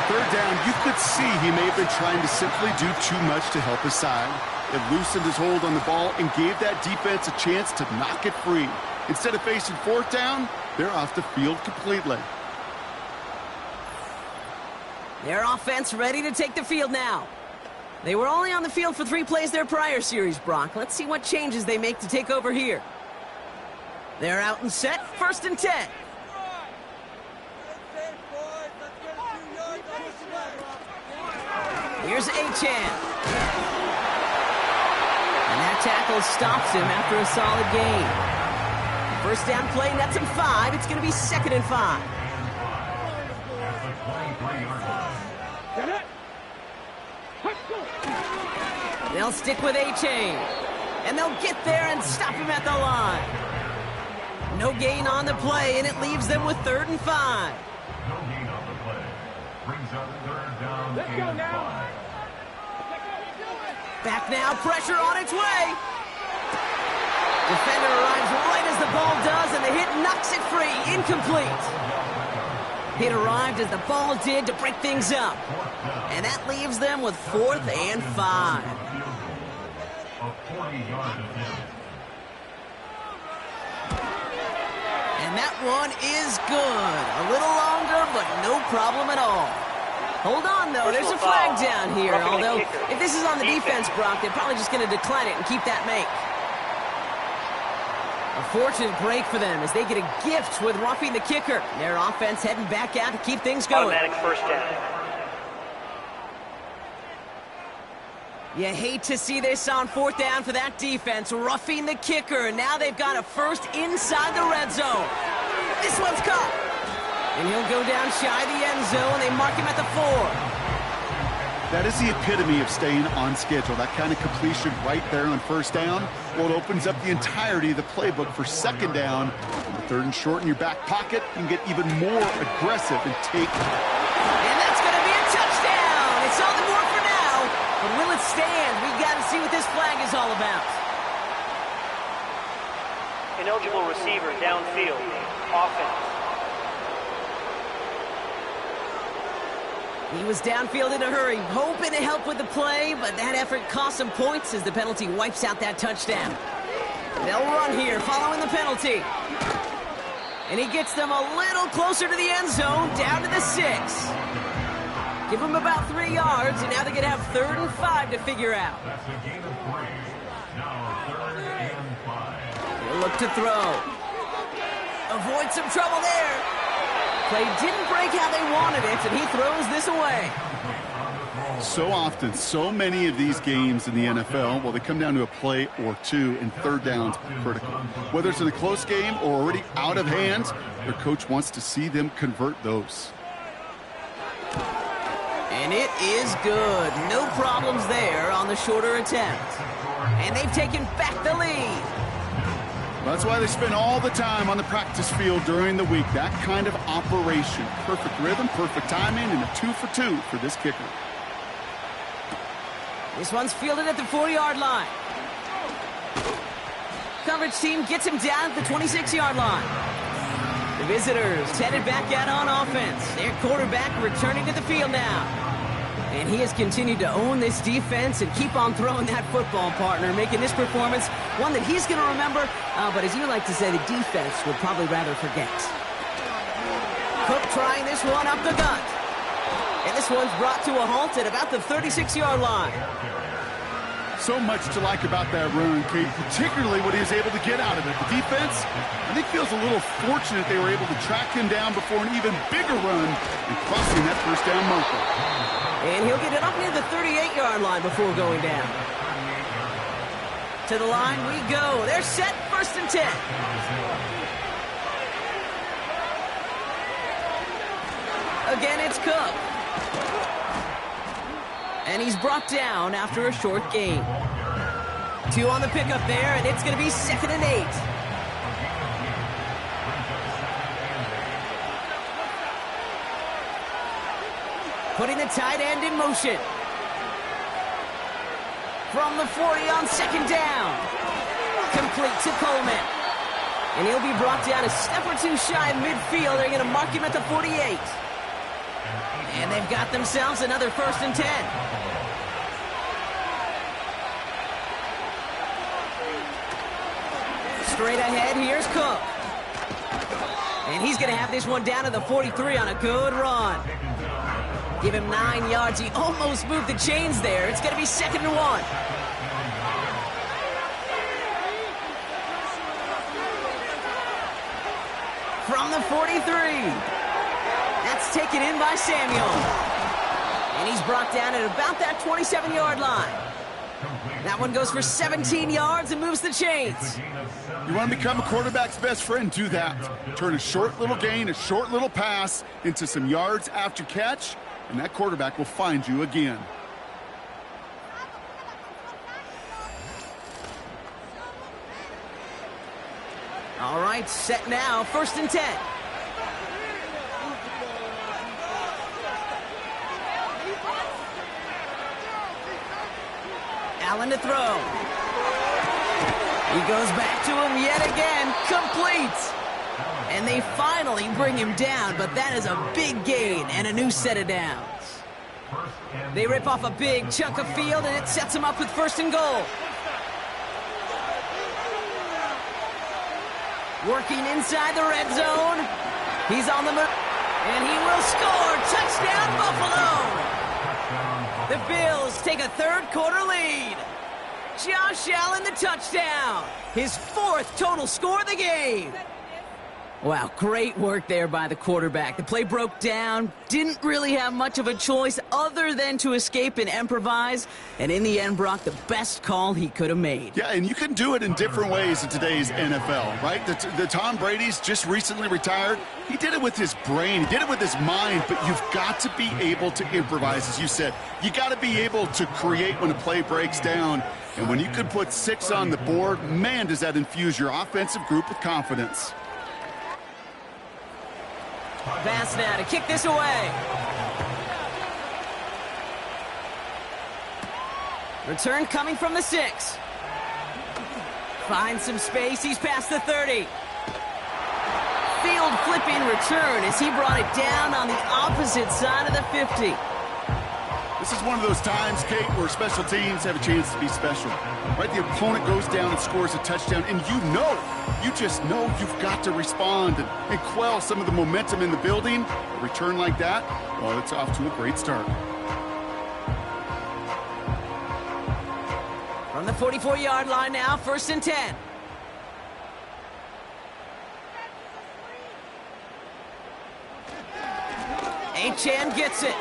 3rd down, you could see he may have been trying to simply do too much to help his side. It loosened his hold on the ball and gave that defense a chance to knock it free. Instead of facing 4th down, they're off the field completely. Their offense ready to take the field now. They were only on the field for 3 plays their prior series, Brock. Let's see what changes they make to take over here. They're out and set. 1st and 10. Here's A-Chan. And that tackle stops him after a solid gain. 1st down play nets him 5. It's going to be 2nd and 5. They'll stick with A-Chain. And they'll get there and stop him at the line. No gain on the play, and it leaves them with 3rd and 5. No gain on the play. Brings up 3rd down and 5. Back now, pressure on its way. Defender arrives right as the ball does, and the hit knocks it free. Incomplete. Hit arrived as the ball did to break things up. And that leaves them with 4th and 5. And that one is good. A little longer, but no problem at all. Hold on, though. There's a flag down here. Although, if this is on the defense, Brock, they're probably just going to decline it and keep that make. A fortunate break for them as they get a gift with roughing the kicker. Their offense heading back out to keep things going. Automatic 1st down. You hate to see this on 4th down for that defense, roughing the kicker. Now they've got a 1st inside the red zone. This one's caught. And he'll go down shy of the end zone. They mark him at the 4. That is the epitome of staying on schedule. That kind of completion right there on first down. Well, it opens up the entirety of the playbook for second down. The 3rd and short in your back pocket, you can get even more aggressive and take. And that's going to be a touchdown. It's on the board for now. But will it stand? We got to see what this flag is all about. Ineligible receiver downfield. Offense. He was downfield in a hurry, hoping to help with the play, but that effort cost him points as the penalty wipes out that touchdown. They'll run here following the penalty. And he gets them a little closer to the end zone, down to the 6. Give them about 3 yards, and now they're going to have 3rd and 5 to figure out. That's a gain of 3. Now 3rd and 5. He'll look to throw. Avoid some trouble there. Play didn't break how they wanted it, and he throws this away. So often, so many of these games in the NFL, well, they come down to a play or two, and 3rd downs are critical. Whether it's in a close game or already out of hand, their coach wants to see them convert those. And it is good. No problems there on the shorter attempt. And they've taken back the lead. That's why they spend all the time on the practice field during the week. That kind of operation. Perfect rhythm, perfect timing, and a 2 for 2 for this kicker. This one's fielded at the 40-yard line. Coverage team gets him down at the 26-yard line. The visitors headed back out on offense. Their quarterback returning to the field now. And he has continued to own this defense and keep on throwing that football, partner, making this performance one that he's going to remember, but as you like to say, the defense would probably rather forget. Cook trying this one up the gut. And this one's brought to a halt at about the 36-yard line. So much to like about that run, Kate, particularly what he was able to get out of it. The defense, I think, feels a little fortunate they were able to track him down before an even bigger run and crossing that first down marker. And he'll get it up near the 38-yard line before going down. To the line we go. They're set, 1st and 10. Again, it's Cook. And he's brought down after a short gain. 2 on the pickup there, and it's going to be 2nd and 8. Putting the tight end in motion. From the 40 on 2nd down. Complete to Coleman. And he'll be brought down a step or 2 shy of midfield. They're going to mark him at the 48. And they've got themselves another 1st and 10. Straight ahead, here's Cook. And he's going to have this one down to the 43 on a good run. Give him 9 yards. He almost moved the chains there. It's going to be 2nd and 1. From the 43. That's taken in by Samuel. And he's brought down at about that 27-yard line. That one goes for 17 yards and moves the chains. You want to become a quarterback's best friend? Do that. Turn a short little gain, a short little pass into some yards after catch, and that quarterback will find you again. All right, set now, 1st and 10. Allen to throw. He goes back to him yet again, complete. And they finally bring him down, but that is a big gain and a new set of downs. They rip off a big chunk of field, and it sets them up with 1st and goal. Working inside the red zone. He's on the move, and he will score. Touchdown, Buffalo! The Bills take a 3rd quarter lead. Josh Allen, the touchdown. His 4th total score of the game. Wow, great work there by the quarterback. The play broke down, didn't really have much of a choice other than to escape and improvise, and in the end, Brock, the best call he could have made. Yeah, and you can do it in different ways in today's NFL, right? The Tom Brady's just recently retired. He did it with his brain. He did it with his mind, but you've got to be able to improvise, as you said. You got to be able to create when a play breaks down, and when you can put 6 on the board, man, does that infuse your offensive group with confidence. Pass now to kick this away. Return coming from the 6. Finds some space. He's past the 30. Field flipping return as he brought it down on the opposite side of the 50. This is one of those times, Kate, where special teams have a chance to be special. Right? The opponent goes down and scores a touchdown, and you just know you've got to respond and quell some of the momentum in the building. A return like that, well, it's off to a great start. From the 44-yard line now, 1st and 10. HN gets it.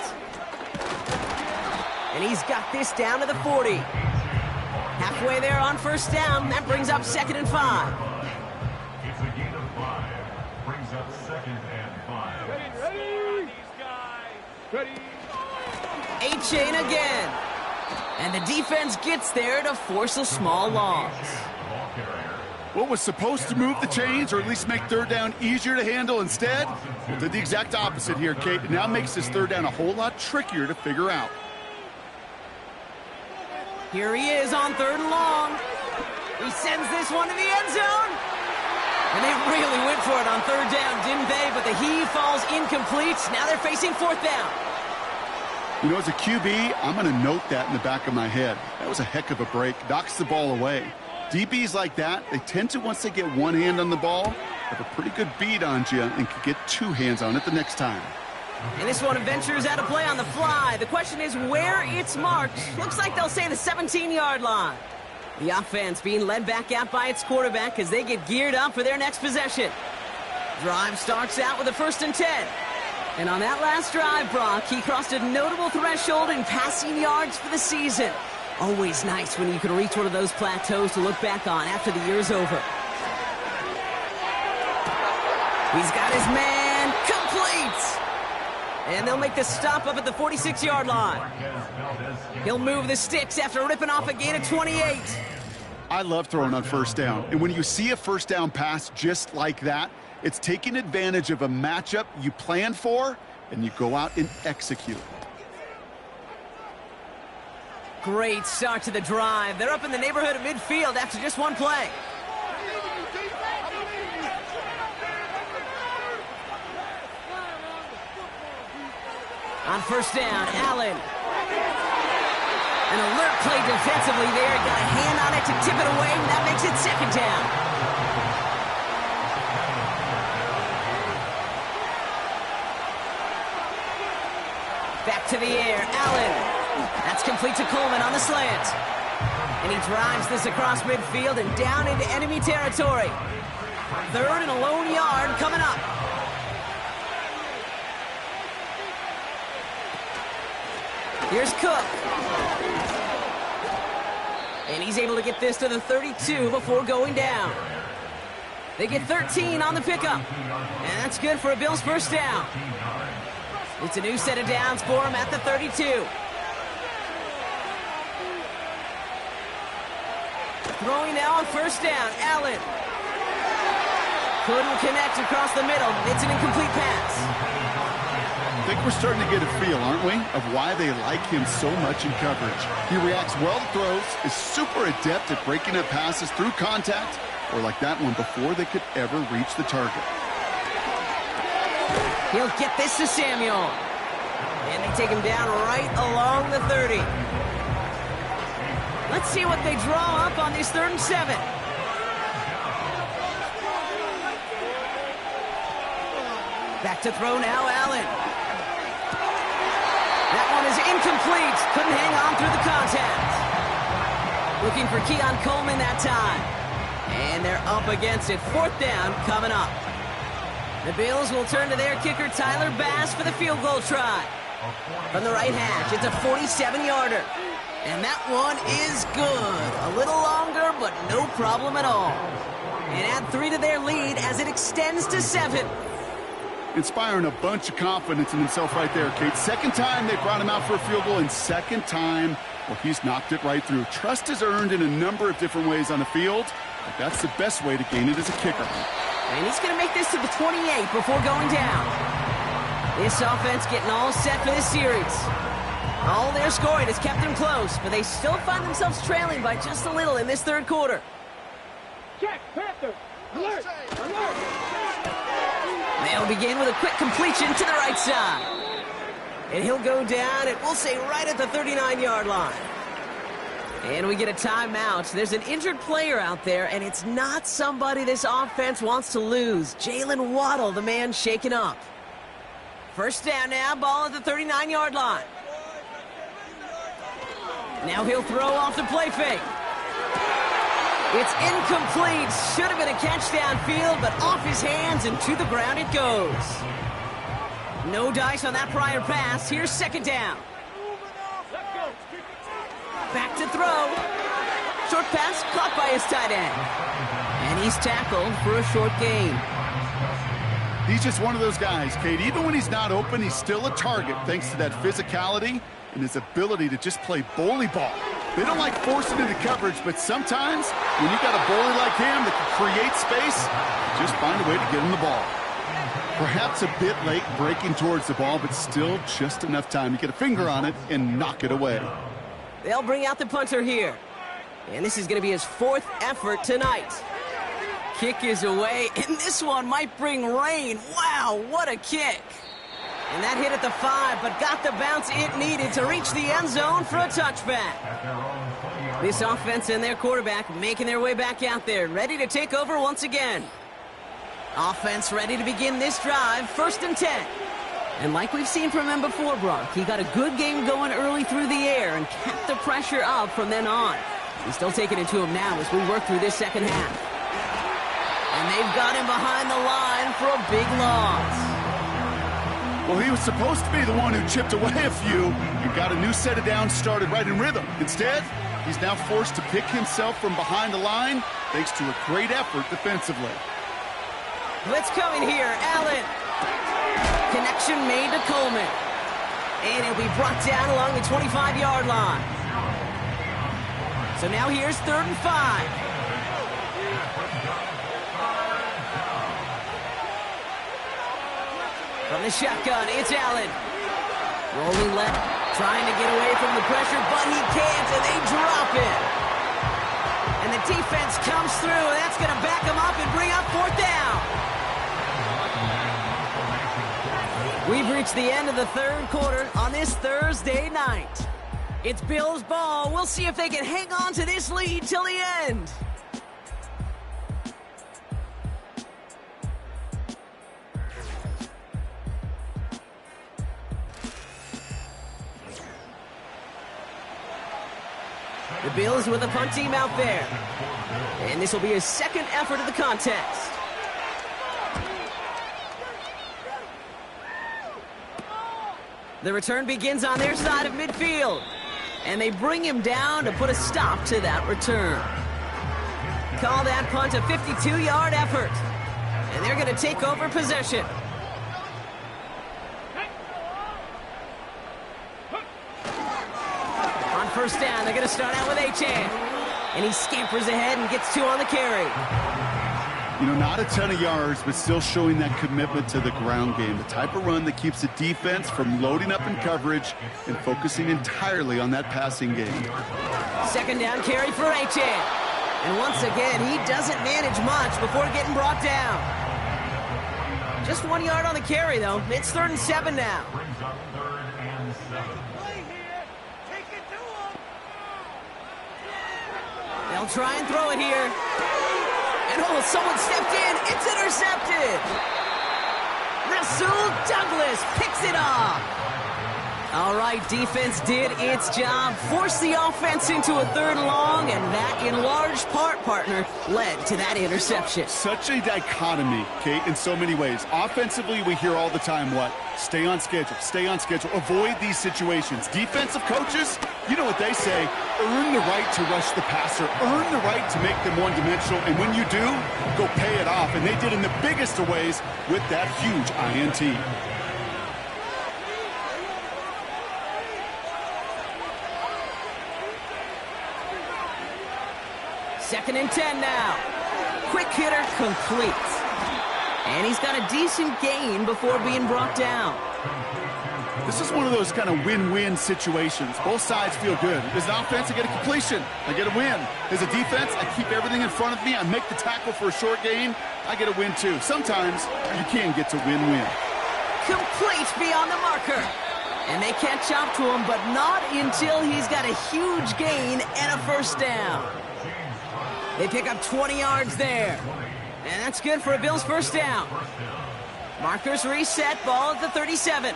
And he's got this down to the 40. Halfway there on 1st down. That brings up 2nd and 5. It's a gain of 5. Brings up 2nd and 5. Ready. A-chain again. And the defense gets there to force a small loss. What was supposed to move the chains, or at least make 3rd down easier to handle instead, well, did the exact opposite here, Kate. It now makes this 3rd down a whole lot trickier to figure out. Here he is on 3rd and long. He sends this one to the end zone. And they really went for it on 3rd down, didn't they? But the heave falls incomplete. Now they're facing 4th down. You know, as a QB, I'm going to note that in the back of my head. That was a heck of a break. Knocks the ball away. DBs like that, they tend to, once they get one hand on the ball, have a pretty good beat on you and can get 2 hands on it the next time. And this one ventures out of play on the fly. The question is where it's marked. Looks like they'll say the 17-yard line. The offense being led back out by its quarterback as they get geared up for their next possession. Drive starts out with a 1st and 10. And on that last drive, Brock, he crossed a notable threshold in passing yards for the season. Always nice when you can reach one of those plateaus to look back on after the year's over. He's got his man complete. And they'll make the stop up at the 46-yard line. He'll move the sticks after ripping off a gain of 28. I love throwing on 1st down. And when you see a 1st down pass just like that, it's taking advantage of a matchup you plan for, and you go out and execute. Great start to the drive. They're up in the neighborhood of midfield after just one play. On 1st down, Allen. An alert play defensively there. Got a hand on it to tip it away, and that makes it 2nd down. Back to the air, Allen. That's complete to Coleman on the slant. And he drives this across midfield and down into enemy territory. 3rd and a lone yard coming up. Here's Cook. And he's able to get this to the 32 before going down. They get 13 on the pickup. And that's good for a Bills 1st down. It's a new set of downs for him at the 32. Throwing now on 1st down, Allen. Couldn't connect across the middle. It's an incomplete pass. I think we're starting to get a feel, aren't we, of why they like him so much in coverage. He reacts well to throws, is super adept at breaking up passes through contact, or like that one before they could ever reach the target. He'll get this to Samuel. And they take him down right along the 30. Let's see what they draw up on this 3rd and 7. Back to throw now, Allen. That one is incomplete. Couldn't hang on through the contact. Looking for Keon Coleman that time. And they're up against it. 4th down coming up. The Bills will turn to their kicker, Tyler Bass, for the field goal try. From the right hash, it's a 47-yarder. And that one is good. A little longer, but no problem at all. And add 3 to their lead as it extends to 7. Inspiring a bunch of confidence in himself right there, Kate. Second time they brought him out for a field goal, and second time, well, he's knocked it right through. Trust is earned in a number of different ways on the field, but that's the best way to gain it as a kicker. And he's going to make this to the 28 before going down. This offense getting all set for this series. All their scoring has kept them close, but they still find themselves trailing by just a little in this third quarter. Check, Panther. Alert, alert. They'll begin with a quick completion to the right side. And he'll go down, and we'll say right at the 39-yard line. And we get a timeout. There's an injured player out there, and it's not somebody this offense wants to lose. Jalen Waddle, the man shaken up. First down now, ball at the 39-yard line. Now he'll throw off the play fake. It's incomplete. Should have been a catch downfield, but off his hands and to the ground it goes. No dice on that prior pass. Here's second down. Back to throw. Short pass caught by his tight end. And he's tackled for a short gain. He's just one of those guys, Kate. Even when he's not open, he's still a target thanks to that physicality and his ability to just play bully ball. They don't like forcing into coverage, but sometimes when you got a bully like him that can create space, just find a way to get him the ball. Perhaps a bit late breaking towards the ball, but still just enough time to get a finger on it and knock it away. They'll bring out the punter here. And this is going to be his 4th effort tonight. Kick is away, and this one might bring rain. Wow, what a kick. And that hit at the 5, but got the bounce it needed to reach the end zone for a touchback. This offense and their quarterback making their way back out there, ready to take over once again. Offense ready to begin this drive, 1st and 10. And like we've seen from him before, Brock, he got a good game going early through the air and kept the pressure up from then on. He's still taking it to him now as we work through this second half. And they've got him behind the line for a big loss. Well, he was supposed to be the one who chipped away a few and got a new set of downs started right in rhythm. Instead, he's now forced to pick himself from behind the line thanks to a great effort defensively. Blitz coming here, Allen. Connection made to Coleman. And he'll be brought down along the 25-yard line. So now here's 3rd and 5. From the shotgun, it's Allen. Rolling left, trying to get away from the pressure, but he can't, and they drop it. And the defense comes through, and that's going to back him up and bring up 4th down. We've reached the end of the third quarter on this Thursday night. It's Bills ball. We'll see if they can hang on to this lead till the end. The Bills with the punt team out there. And this will be his 2nd effort of the contest. The return begins on their side of midfield. And they bring him down to put a stop to that return. Call that punt a 52-yard effort. And they're going to take over possession. First down, they're going to start out with Achane. And he scampers ahead and gets 2 on the carry. You know, not a ton of yards, but still showing that commitment to the ground game. The type of run that keeps the defense from loading up in coverage and focusing entirely on that passing game. 2nd down carry for Achane. And once again, he doesn't manage much before getting brought down. Just 1 yard on the carry, though. It's 3rd and 7 now. Brings up 3rd and 7. They'll try and throw it here. And oh, someone stepped in. It's intercepted. Rasul Douglas picks it off. All right, defense did its job, forced the offense into a 3rd and long, and that, in large part, partner, led to that interception. Such a dichotomy, Kate, in so many ways. Offensively, we hear all the time what? Stay on schedule, avoid these situations. Defensive coaches, you know what they say, earn the right to rush the passer, earn the right to make them one-dimensional, and when you do, go pay it off. And they did in the biggest of ways with that huge INT. Second and 10 now. Quick hitter complete. And he's got a decent gain before being brought down. This is one of those kind of win-win situations. Both sides feel good. As an offense, I get a completion. I get a win. As a defense, I keep everything in front of me. I make the tackle for a short gain. I get a win, too. Sometimes you can get to win-win. Complete beyond the marker. And they catch up to him, but not until he's got a huge gain and a first down. They pick up 20 yards there. And that's good for a Bills first down. Markers reset, ball at the 37.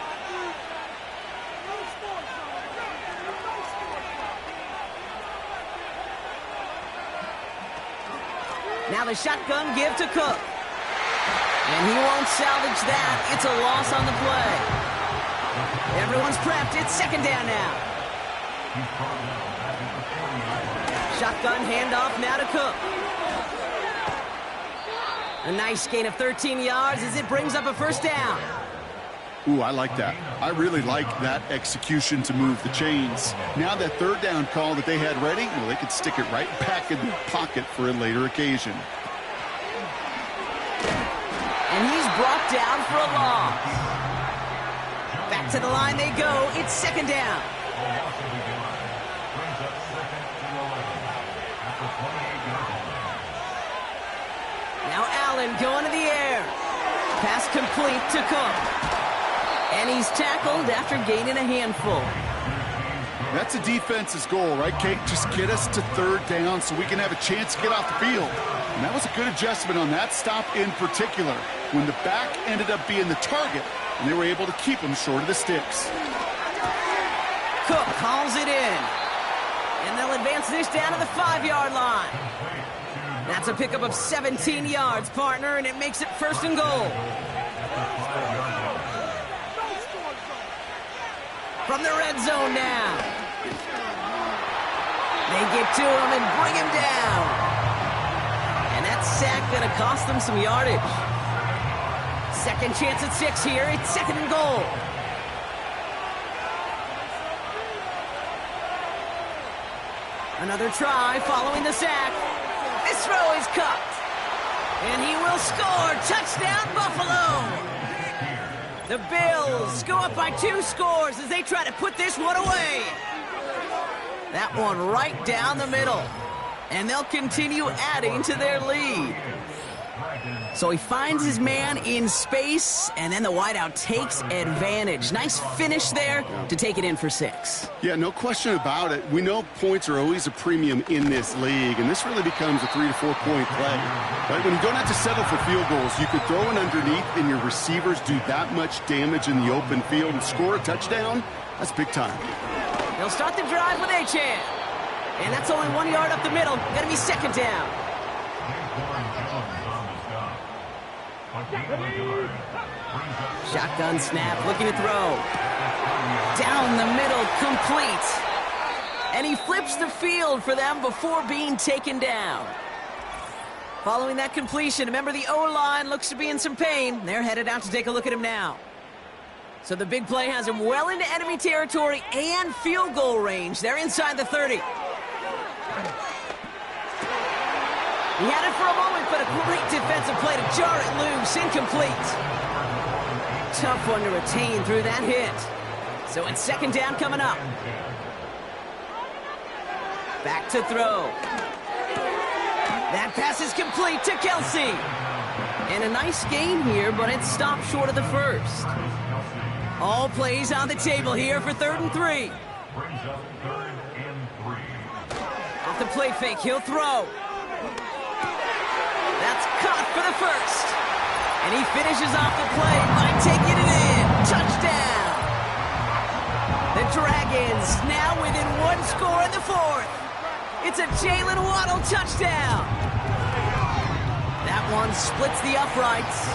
Now the shotgun give to Cook. And he won't salvage that. It's a loss on the play. Everyone's prepped. It's second down now. Shotgun handoff now to Cook. A nice gain of 13 yards as it brings up a first down. Ooh, I like that. I really like that execution to move the chains. Now that 3rd down call that they had ready, well, they could stick it right back in the pocket for a later occasion. And he's brought down for a loss. Back to the line they go. It's second down. Now Allen going to the air. Pass complete to Cook. And he's tackled after gaining a handful. That's a defense's goal, right, Kate? Just get us to 3rd down so we can have a chance to get off the field. And that was a good adjustment on that stop in particular, when the back ended up being the target, and they were able to keep him short of the sticks. Cook calls it in. And they'll advance this down to the 5-yard line. That's a pickup of 17 yards, partner, and it makes it 1st and goal. From the red zone now. They get to him and bring him down. And that sack going to cost them some yardage. Second chance at 6 here. It's 2nd and goal. Another try following the sack. This throw is cut. And he will score. Touchdown, Buffalo. The Bills go up by 2 scores as they try to put this one away. That one right down the middle. And they'll continue adding to their lead. So he finds his man in space, and then the wideout takes advantage. Nice finish there to take it in for 6. Yeah, no question about it. We know points are always a premium in this league, and this really becomes a 3 to 4 point play. Right? When you don't have to settle for field goals, you could throw it underneath, and your receivers do that much damage in the open field and score a touchdown. That's big time. They'll start the drive with Achane. And that's only 1 yard up the middle. Gonna be second down. Shotgun snap, looking to throw. Down the middle, complete. And he flips the field for them before being taken down. Following that completion, remember the O-line looks to be in some pain. They're headed out to take a look at him now. So the big play has him well into enemy territory and field goal range. They're inside the 30. He had it for a moment, but a great defensive play to jar it loose. Incomplete. Tough one to retain through that hit. So it's second down coming up. Back to throw. That pass is complete to Kelsey. And a nice gain here, but it's stopped short of the first. All plays on the table here for 3rd and 3. Off the play fake, he'll throw. That's caught for the first. And he finishes off the play by taking it in. Touchdown. Dragons now within one score in the fourth. It's a Jalen Waddle touchdown. That one splits the uprights.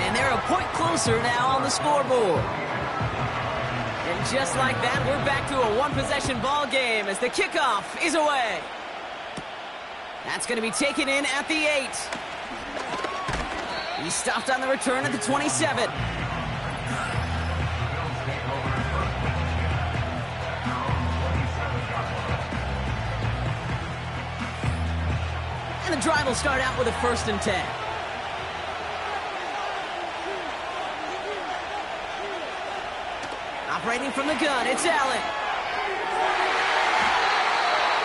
And they're a point closer now on the scoreboard. And just like that, we're back to a one-possession ball game as the kickoff is away. That's going to be taken in at the 8. He stopped on the return at the 27. And the drive will start out with a 1st and 10. Operating from the gun, it's Allen.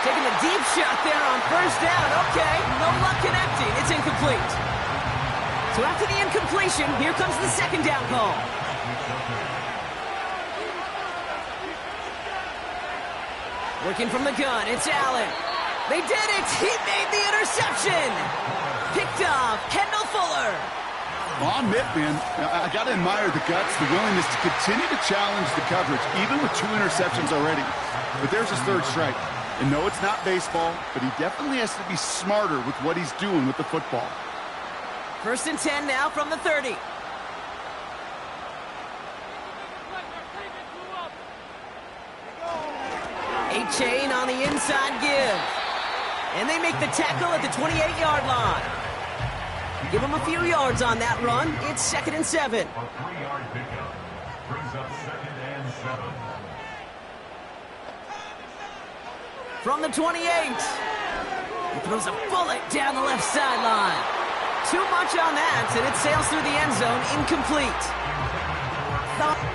Taking a deep shot there on 1st down. Okay, no luck connecting. It's incomplete. So after the incompletion, here comes the 2nd down call. Working from the gun, it's Allen. They did it! He made the interception! Picked off Kendall Fuller. Well, I'll admit, man, I got to admire the guts, the willingness to continue to challenge the coverage, even with 2 interceptions already. But there's his 3rd strike. And no, it's not baseball, but he definitely has to be smarter with what he's doing with the football. 1st and 10 now from the 30. A-chain on the inside give. And they make the tackle at the 28-yard line. Give him a few yards on that run. It's 2nd and 7. A 3-yard pickup brings up 2nd and 7. From the 28. He throws a bullet down the left sideline. Too much on that, and it sails through the end zone, incomplete.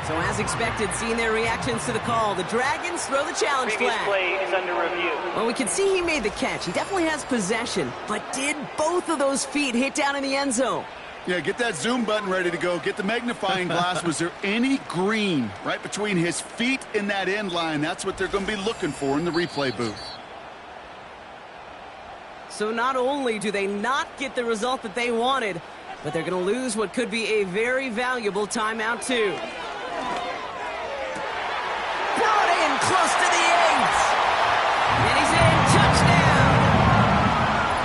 So as expected, seeing their reactions to the call, the Dragons throw the challenge Previous flag. play is under review. Well, we can see he made the catch. He definitely has possession, but did both of those feet hit down in the end zone? Yeah, get that zoom button ready to go. Get the magnifying glass. Was there any green right between his feet and that end line? That's what they're going to be looking for in the replay booth. So not only do they not get the result that they wanted, but they're going to lose what could be a very valuable timeout, too. Brought in close to the 8. And he's in. Touchdown.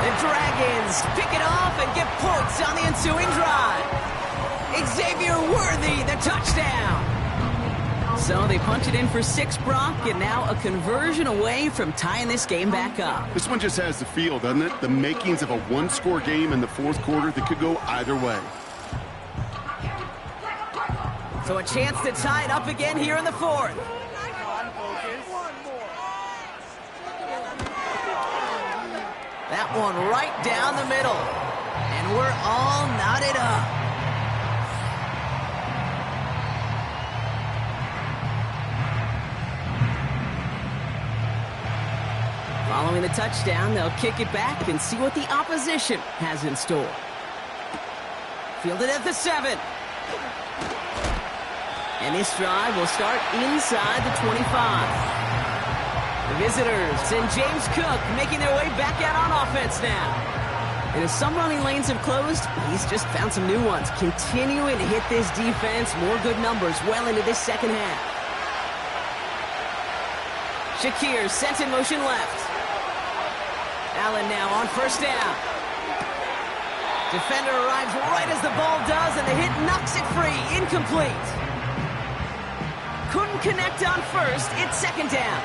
The Dragons pick it off and get points on the ensuing drive. Xavier Worthy, the touchdown. So they punch it in for 6, Brock, and now a conversion away from tying this game back up. This one just has the feel, doesn't it? The makings of a one-score game in the 4th quarter that could go either way. So a chance to tie it up again here in the 4th. That one right down the middle. And we're all knotted up. Following the touchdown, they'll kick it back and see what the opposition has in store. Fielded at the 7. And this drive will start inside the 25. The visitors and James Cook making their way back out on offense now. And as some running lanes have closed, he's just found some new ones, continuing to hit this defense. More good numbers well into this 2nd half. Shakir sent in motion left. Allen now on 1st down. Defender arrives right as the ball does, and the hit knocks it free. Incomplete. Couldn't connect on 1st. It's 2nd down.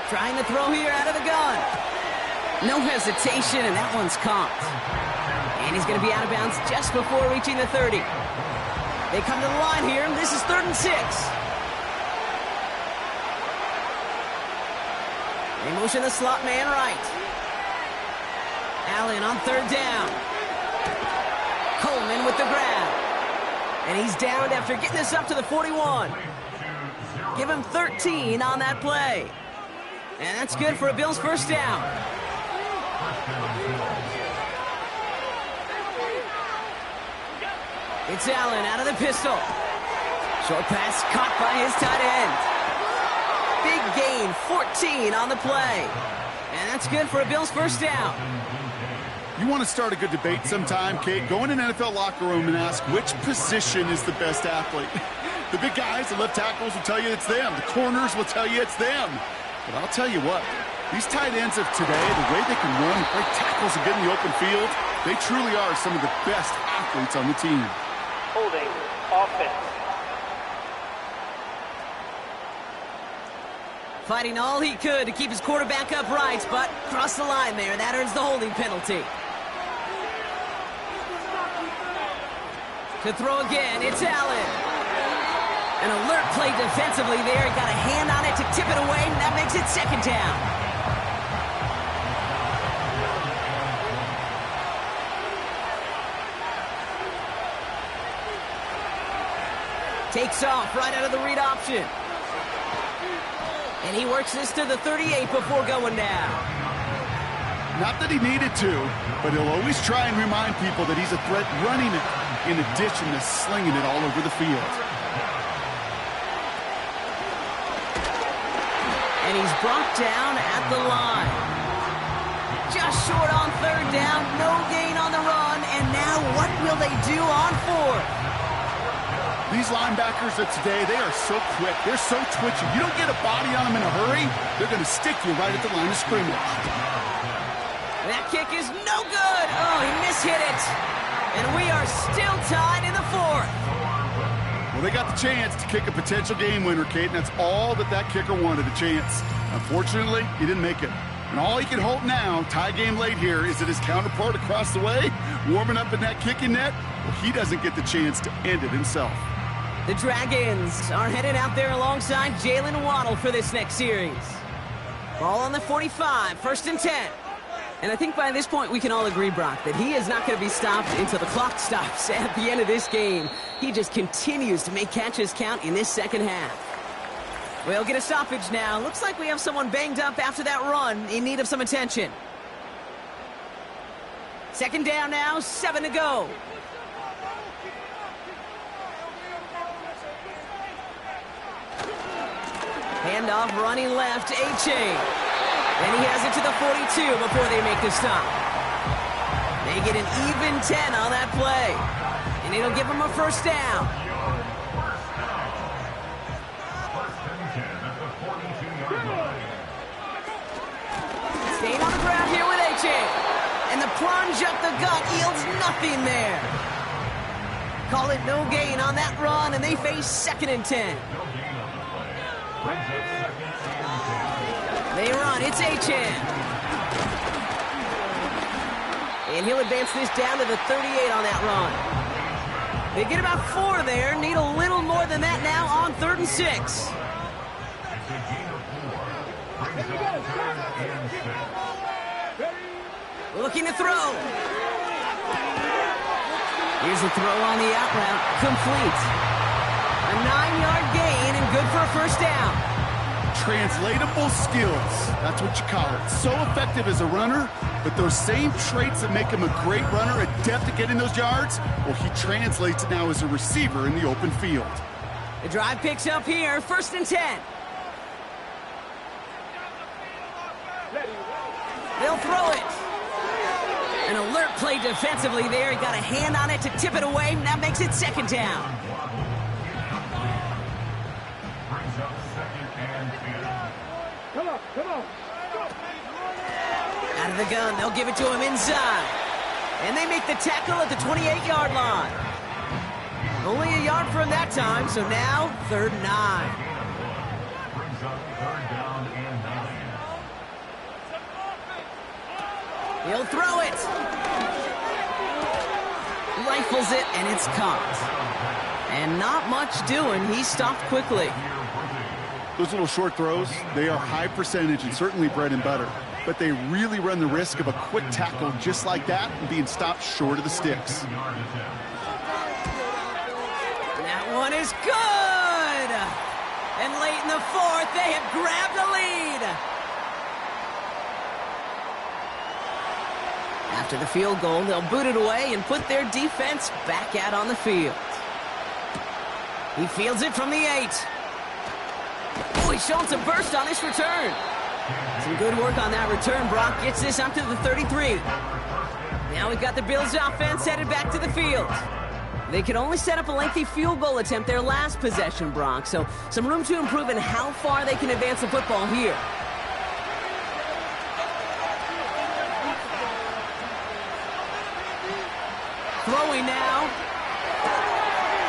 Trying to throw here out of the gun. No hesitation, and that one's caught. And he's going to be out of bounds just before reaching the 30. They come to the line here. This is 3rd and 6. They motion the slot man right. Allen on 3rd down. Coleman with the grab. And he's downed after getting this up to the 41. Give him 13 on that play. And that's good for a Bills 1st down. It's Allen out of the pistol. Short pass caught by his tight end. Big gain, 14 on the play. And that's good for a Bills 1st down. You want to start a good debate sometime, Kate? Go in an NFL locker room and ask which position is the best athlete. The big guys, the left tackles will tell you it's them. The corners will tell you it's them. But I'll tell you what, these tight ends of today, the way they can run, break tackles and get in the open field, they truly are some of the best athletes on the team. Holding offense. Fighting all he could to keep his quarterback upright, but crossed the line there. That earns the holding penalty. To throw again, it's Allen. An alert play defensively there. He got a hand on it to tip it away, and that makes it second down. Takes off right out of the read option. And he works this to the 38 before going down. Not that he needed to, but he'll always try and remind people that he's a threat running it in addition to slinging it all over the field. And he's brought down at the line. Just short on third down, no gain on the run, and now what will they do on fourth? These linebackers of today, they are so quick. They're so twitchy. You don't get a body on them in a hurry, they're going to stick you right at the line of scrimmage. That kick is no good. Oh, he mishit it. And we are still tied in the fourth. Well, they got the chance to kick a potential game winner, Kate, and that's all that kicker wanted, a chance. Unfortunately, he didn't make it. And all he can hope now, tie game late here, is that his counterpart across the way, warming up in that kicking net, well, he doesn't get the chance to end it himself. The Dragons are headed out there alongside Jalen Waddle for this next series. Ball on the 45, 1st and 10. And I think by this point we can all agree, Brock, that he is not going to be stopped until the clock stops at the end of this game. He just continues to make catches count in this second half. We'll get a stoppage now. Looks like we have someone banged up after that run in need of some attention. Second down now, 7 to go. Handoff running left, A-Chain. And he has it to the 42 before they make the stop. They get an even 10 on that play. And it'll give them a first down. Staying on the ground here with A-Chain. And the plunge up the gut yields nothing there. Call it no gain on that run, and they face 2nd and 10. They run, it's A-Chan. And he'll advance this down to the 38 on that run. They get about 4 there, need a little more than that now on 3rd and 6. Looking to throw. Here's a throw on the out route, complete. A 9-yard gain and good for a first down. Translatable skills, that's what you call it. So effective as a runner, but those same traits that make him a great runner, adept at getting those yards, well, he translates it now as a receiver in the open field. The drive picks up here, 1st and 10. They'll throw it. An alert play defensively there. He got a hand on it to tip it away, and that makes it 2nd down. Come on. Out of the gun, they'll give it to him inside. And they make the tackle at the 28-yard line. Only a yard for him that time, so now 3rd and 9. Brings up 3rd down and 9. He'll throw it. Rifles it, and it's caught. And not much doing. He stopped quickly. Those little short throws, they are high percentage and certainly bread and butter. But they really run the risk of a quick tackle just like that and being stopped short of the sticks. That one is good. And late in the 4th, they have grabbed the lead. After the field goal, they'll boot it away and put their defense back out on the field. He fields it from the 8. Oh, he's showing some burst on this return. Some good work on that return. Brock gets this up to the 33. Now we've got the Bills offense headed back to the field. They could only set up a lengthy field goal attempt their last possession, Brock, so some room to improve in how far they can advance the football here. Throwing now.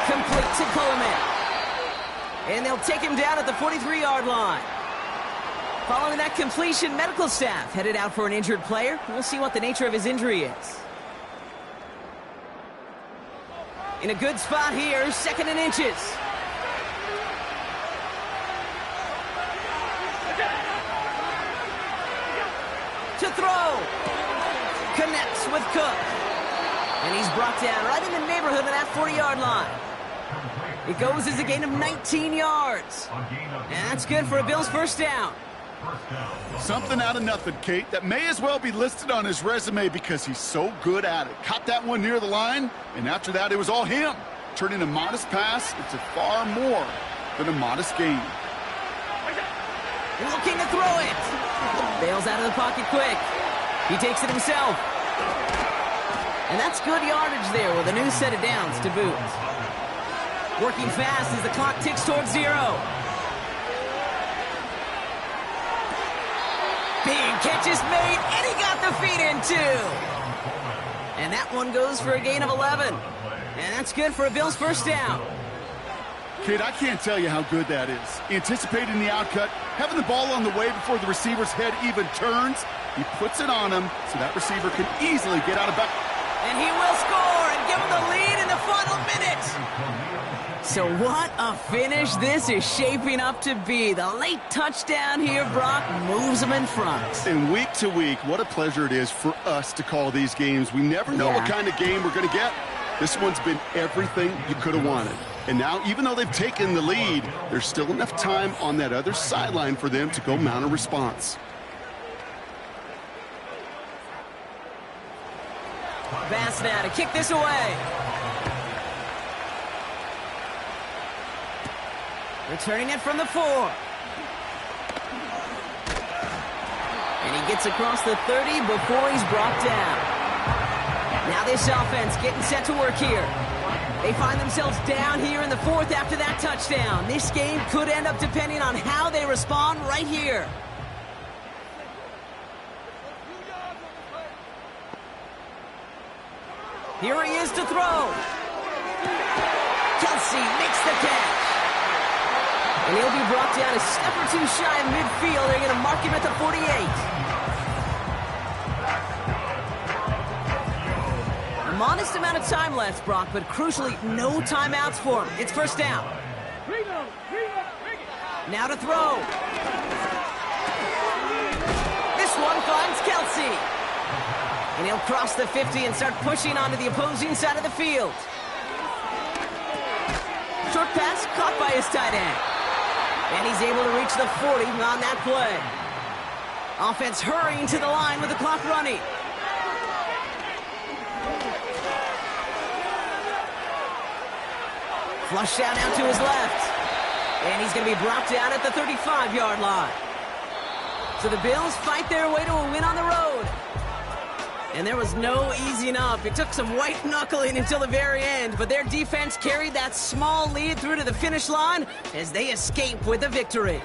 Complete to Coleman. And they'll take him down at the 43-yard line. Following that completion, medical staff headed out for an injured player. We'll see what the nature of his injury is. In a good spot here, 2nd and inches. To throw. Connects with Cook. And he's brought down right in the neighborhood of that 40-yard line. It goes as a gain of 19 yards. And that's good for a Bills first down. Something out of nothing, Kate, that may as well be listed on his resume because he's so good at it. Caught that one near the line, and after that, it was all him. Turning a modest pass into far more than a modest gain. Looking to throw it. Bails out of the pocket quick. He takes it himself. And that's good yardage there with a new set of downs to boot. Working fast as the clock ticks towards 0. Big catch is made, and he got the feet in too. And that one goes for a gain of 11. And that's good for a Bills first down. Kate, I can't tell you how good that is. Anticipating the outcut, having the ball on the way before the receiver's head even turns. He puts it on him so that receiver can easily get out of bounds. And he will score and give him the lead in the final minute. So what a finish this is shaping up to be. The late touchdown here, Brock, moves them in front. And week to week, what a pleasure it is for us to call these games. We never know what kind of game we're going to get. This one's been everything you could have wanted. And now, even though they've taken the lead, there's still enough time on that other sideline for them to go mount a response. Pass now to kick this away. Returning it from the 4. And he gets across the 30 before he's brought down. Now this offense getting set to work here. They find themselves down here in the 4th after that touchdown. This game could end up depending on how they respond right here. Here he is to throw. Kelsey makes the catch. And he'll be brought down a step or two shy of midfield. They're going to mark him at the 48. A modest amount of time left, Brock, but crucially, no timeouts for him. It's first down. Now to throw. This one finds Kelsey. And he'll cross the 50 and start pushing onto the opposing side of the field. Short pass caught by his tight end. And he's able to reach the 40 on that play. Offense hurrying to the line with the clock running. Flushed out now to his left. And he's going to be brought down at the 35-yard line. So the Bills fight their way to a win on the road. And there was no easing up. It took some white knuckling until the very end, but their defense carried that small lead through to the finish line as they escape with a victory.